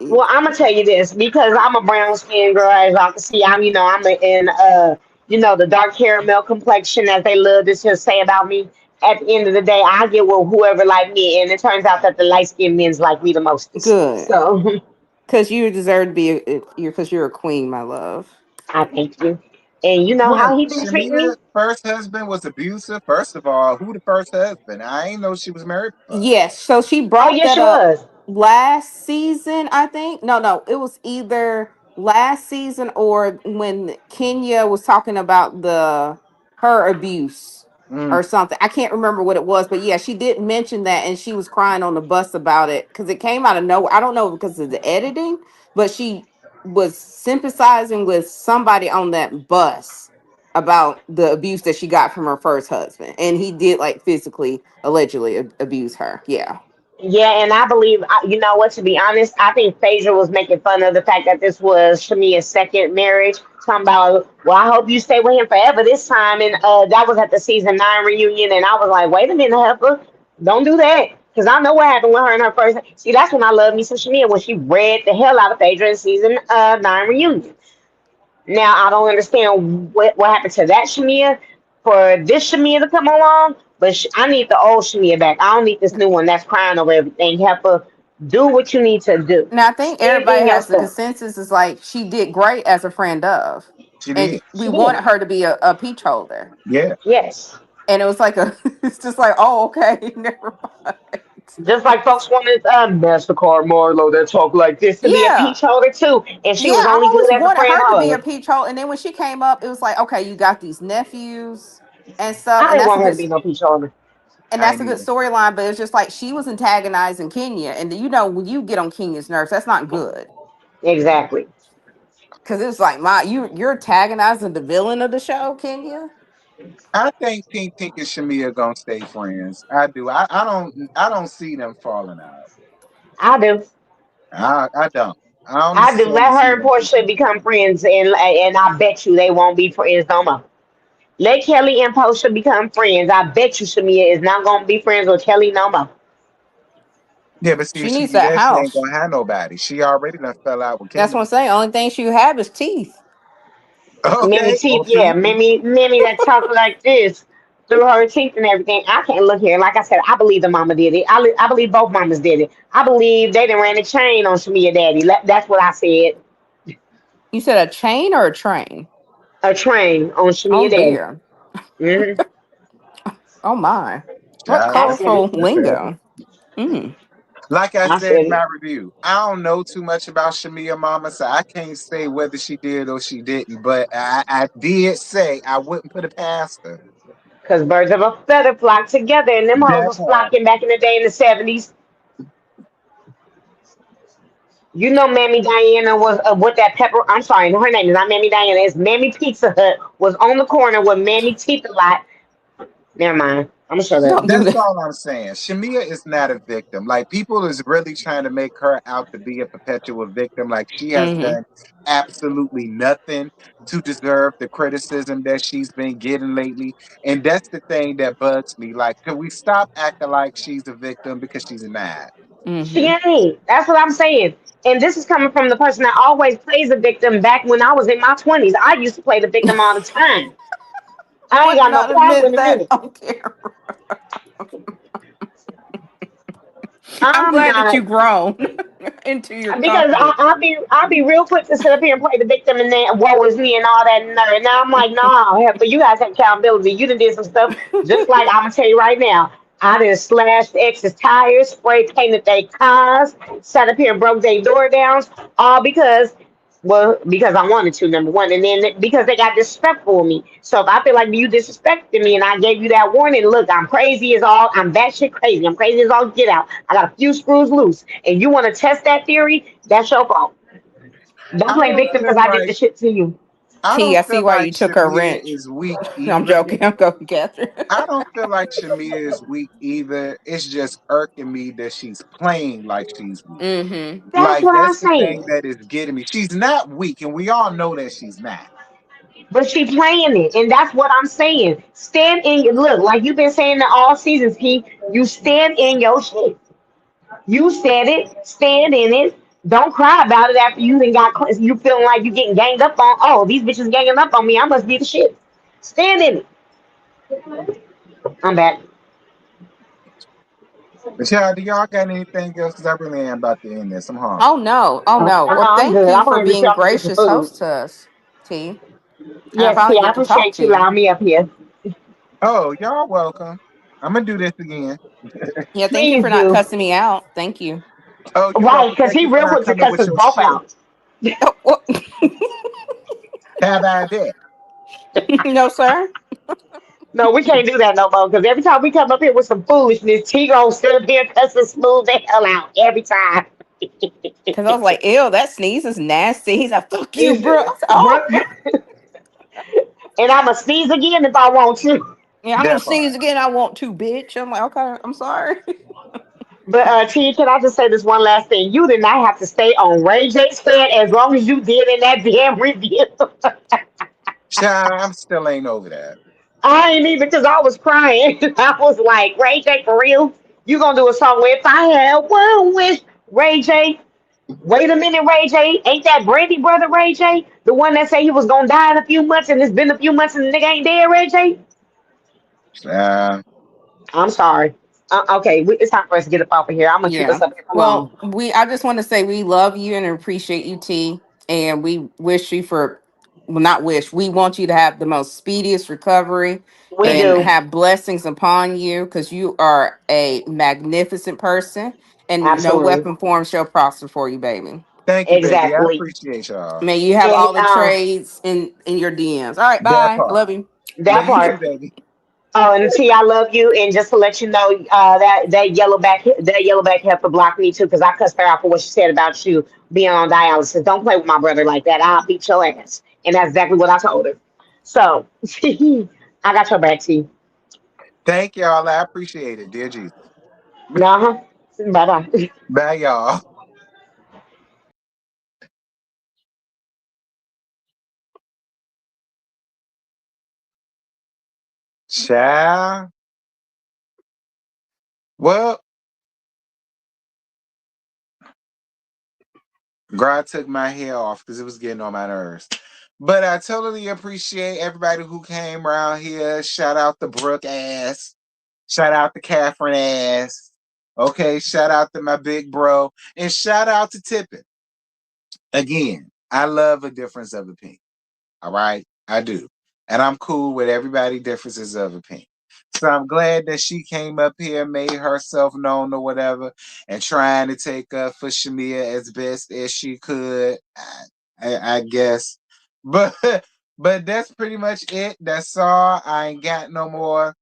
Well, I'm gonna tell you this because I'm a brown skinned girl, as y'all can see. I'm in the dark caramel complexion, as they love to just say about me. At the end of the day, I get with whoever like me, and it turns out that the light skinned men's like me the mostest. Good, So because you deserve to be you're a queen, my love. I thank you. And you know What? how he been treating me? Shamia's first husband was abusive. First of all, who the first husband? I ain't know she was married before. Yes, so she Oh brought yes, that she up was. last season, I think. No, it was either last season or when Kenya was talking about the her abuse Mm. or something. I can't remember what it was, but yeah, she did mention that and she was crying on the bus about it because it came out of nowhere. I don't know because of the editing, but she was sympathizing with somebody on that bus about the abuse that she got from her first husband, and he did like physically allegedly abuse her. Yeah, Yeah, and I believe, you know what, to be honest, I think Phaedra was making fun of the fact that this was Shamia's second marriage. Talking about, well, I hope you stay with him forever this time. And that was at the season 9 reunion. And I was like, wait a minute, Heifer, don't do that. Because I know what happened with her in her first. See, that's when I love me some Shamia, when she read the hell out of Phaedra in season 9 reunion. Now I don't understand what happened to that Shamia for this Shamia to come along, but I need the old Shamia back. I don't need this new one that's crying over everything. Heifer, do what you need to do. and I think Stand everybody in your has the stuff. consensus is like she did great as a friend of, She and did. we She did. wanted her to be a peach holder. Yeah. Yes. And it was like a, it's just like, oh, okay, never mind. Just like folks wanted Mastercard Marlo that talk like this to be a Yeah. peach holder too, and she Yeah, was I've only always good as a wanted friend her to be a holder. peach hole. And then when she came up, it was like, okay, you got these nephews and stuff, I and didn't want her to be no peach holder. I ain't that's a good either. storyline. But it's just like she was antagonizing Kenya, and you know when you get on Kenya's nerves, that's not good. Exactly. Because it's like my you're antagonizing the villain of the show, Kenya. I think Pink Pink and Shamia gonna stay friends. I do. I don't see them falling out. I do. I don't. I don't I do. necessarily Let see her and them two Portia friends. become friends, and I bet you they won't be friends no more. Let Kelly and Portia become friends. I bet you Shamia is not gonna be friends with Kelly no more. Yeah, but see, if She she needs do that that, she ain't house. gonna have nobody. She already done fell out with That's what Kenya. I'm saying. Only thing she have is teeth. Mimi Okay, teeth, yeah, OT. Mimi that talk like this through her teeth and everything. I can't look here. Like I said, I believe the mama did it. I believe both mamas did it. I believe they done ran a chain on Shamia Daddy. That's what I said. You said a chain or a train? A train on Oh Shamia Daddy. dear. Hmm. Oh my. What Yeah, I that's said colorful it. that's heavy. lingo? Mm. Like I I said said in my it. review, I don't know too much about Shamia Mama, so I can't say whether she did or she didn't. But I did say I wouldn't put it past her. Because birds of a feather flock together, and them hoes That was part. flocking back in the day in the 70s. You know, Mammy Diana was with that pepper. I'm sorry, her name is not Mammy Diana. It's Mammy Pizza Hut was on the corner with Mammy Teeth a lot. Never mind. I'm gonna shut up. Don't do That's that. all I'm saying. Shamia is not a victim. Like people is really trying to make her out to be a perpetual victim. Like she has Hmm. done absolutely nothing to deserve the criticism that she's been getting lately. And that's the thing that bugs me. Like, can we stop acting like she's a victim because she's not? She Hmm. ain't. That's what I'm saying. And this is coming from the person that always plays the victim. Back when I was in my 20s, I used to play the victim all the time. I ain't Would got no not problem admit in a that minute. on camera. I'm I'm glad that not. you grown into your Because confidence. I'll be real quick to sit up here and play the victim and then woe is me and all that and that. And now I'm like, nah, hell, but you guys have accountability. You done did some stuff just like I'm gonna tell you right now. I done slashed ex's tires, spray painted their cars, sat up here and broke their door downs, all because I wanted to, number one, and then because they got disrespectful of me. So if I feel like you disrespected me and I gave you that warning, look, I'm batshit crazy. I'm crazy as all get out. I got a few screws loose, and you want to test that theory? That's your fault. Don't I play don't victim because feel I did like the shit to you. I T, don't I see feel why like you took her Shamia wrench. is weak No, I'm either. joking. I'm going, Catherine. I don't feel like Shamia is weak either. It's just irking me that she's playing like she's weak. Hmm. That's Like what I'm that's the thing saying. that is getting me. She's not weak, and we all know that she's not. But she playing it, and that's what I'm saying. Stand in your look, like you've been saying that all seasons, P. You stand in your shit. You said it. Stand in it. Don't cry about it after you then you feeling like you getting ganged up on. Oh, these bitches ganging up on me. I must be the shit. Stand in it. I'm back. But y'all, do y'all got anything else? Because I really am about to end this. I'm Oh hungry. no. Oh Oh, no. Well, I'm thank good. you I for wanted to being show me get some gracious food. host to us, T. And I Yes, finally P. I get to talk appreciate to you you. allowing me up here. Oh, y'all welcome. I'm gonna do this again. Yeah, thank you Please for not do. cussing me out. Thank you. Oh, you're Right, welcome. because Thank he you for real not quick to coming cuss with us your both shit. out. Oh, well, Have I bet? no, sir. No, we can't do that no more. Because every time we come up here with some foolishness, T gonna sit up here and cuss us smooth the hell out every time. Because I was like, ew, that sneeze is nasty. He's like, fuck you, bro. I was like, oh, Bruh, and I'ma sneeze again if I want to. yeah, I'm gonna That part. sneeze again. I want to, bitch. I'm like, okay, I'm sorry. But T, can I just say this one last thing? You did not have to stay on Ray J's head as long as you did in that damn review. Child, I'm still ain't over that. I ain't even because I was crying. I was like, Ray J, for real? You gonna do a song with if I had one wish, Ray J? Wait a minute, Ray J. Ain't that Brandy brother Ray J? The one that say he was gonna die in a few months and it's been a few months and the nigga ain't dead, Ray J? Uh, I'm sorry. Okay, it's time for us to get up off of here. I'm gonna keep us Yeah. up here for Well, long. I just want to say we love you and appreciate you, T. And we wish you for well, not wish. We want you to have the most speediest recovery We Thank and you. do. have blessings upon you because you are a magnificent person and no Absolutely. weapon form shall prosper for you, baby. Thank you, baby. I Exactly. appreciate y'all. May you have And all the trades in your DMs. All right, That bye. part. Love you. Love that you too, part. baby. Oh, and T, I love you. And just to let you know, that yellowback heifer blocked me too because I cussed her out for what she said about you being on dialysis. Don't play with my brother like that. I'll beat your ass. And that's exactly what I told her. So I got your back, T. Thank y'all. I appreciate it, dear Jesus. Uh-huh. Bye bye. Bye, y'all. Ciao. Well, girl, I took my hair off because it was getting on my nerves. But I totally appreciate everybody who came around here. Shout out to Brooke ass. Shout out to Catherine ass. Okay, shout out to my big bro. And shout out to Tippin. Again, I love a difference of opinion. All right, I do. And I'm cool with everybody' differences of opinion. So I'm glad that she came up here, made herself known or whatever, and trying to take up for Shamia as best as she could, I guess. But but that's pretty much it. That's all. I ain't got no more.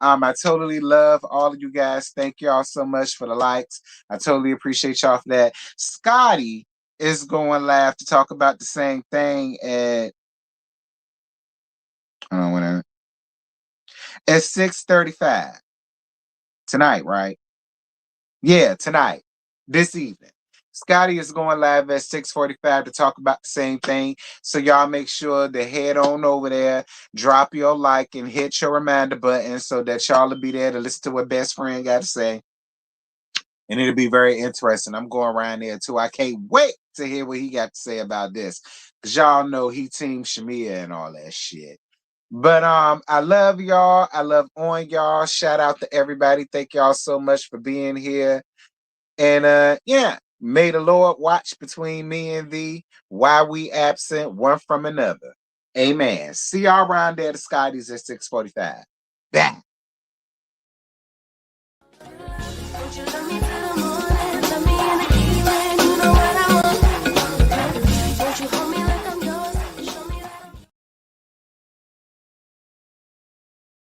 I totally love all of you guys. Thank y'all so much for the likes. I totally appreciate y'all for that. Scotty is going live to talk about the same thing whatever. At 6:35 tonight, right? Yeah, tonight, this evening. Scotty is going live at 6:45 to talk about the same thing. So y'all make sure to head on over there, drop your like, and hit your reminder button so that y'all will be there to listen to what best friend got to say. And it'll be very interesting. I'm going around there too. I can't wait to hear what he got to say about this. Cause y'all know he team Shamia and all that shit. But I love y'all. I love on y'all. Shout out to everybody. Thank y'all so much for being here. And yeah, may the Lord watch between me and thee while we absent one from another. Amen. See y'all around there. The Scotties at 6:45. Back.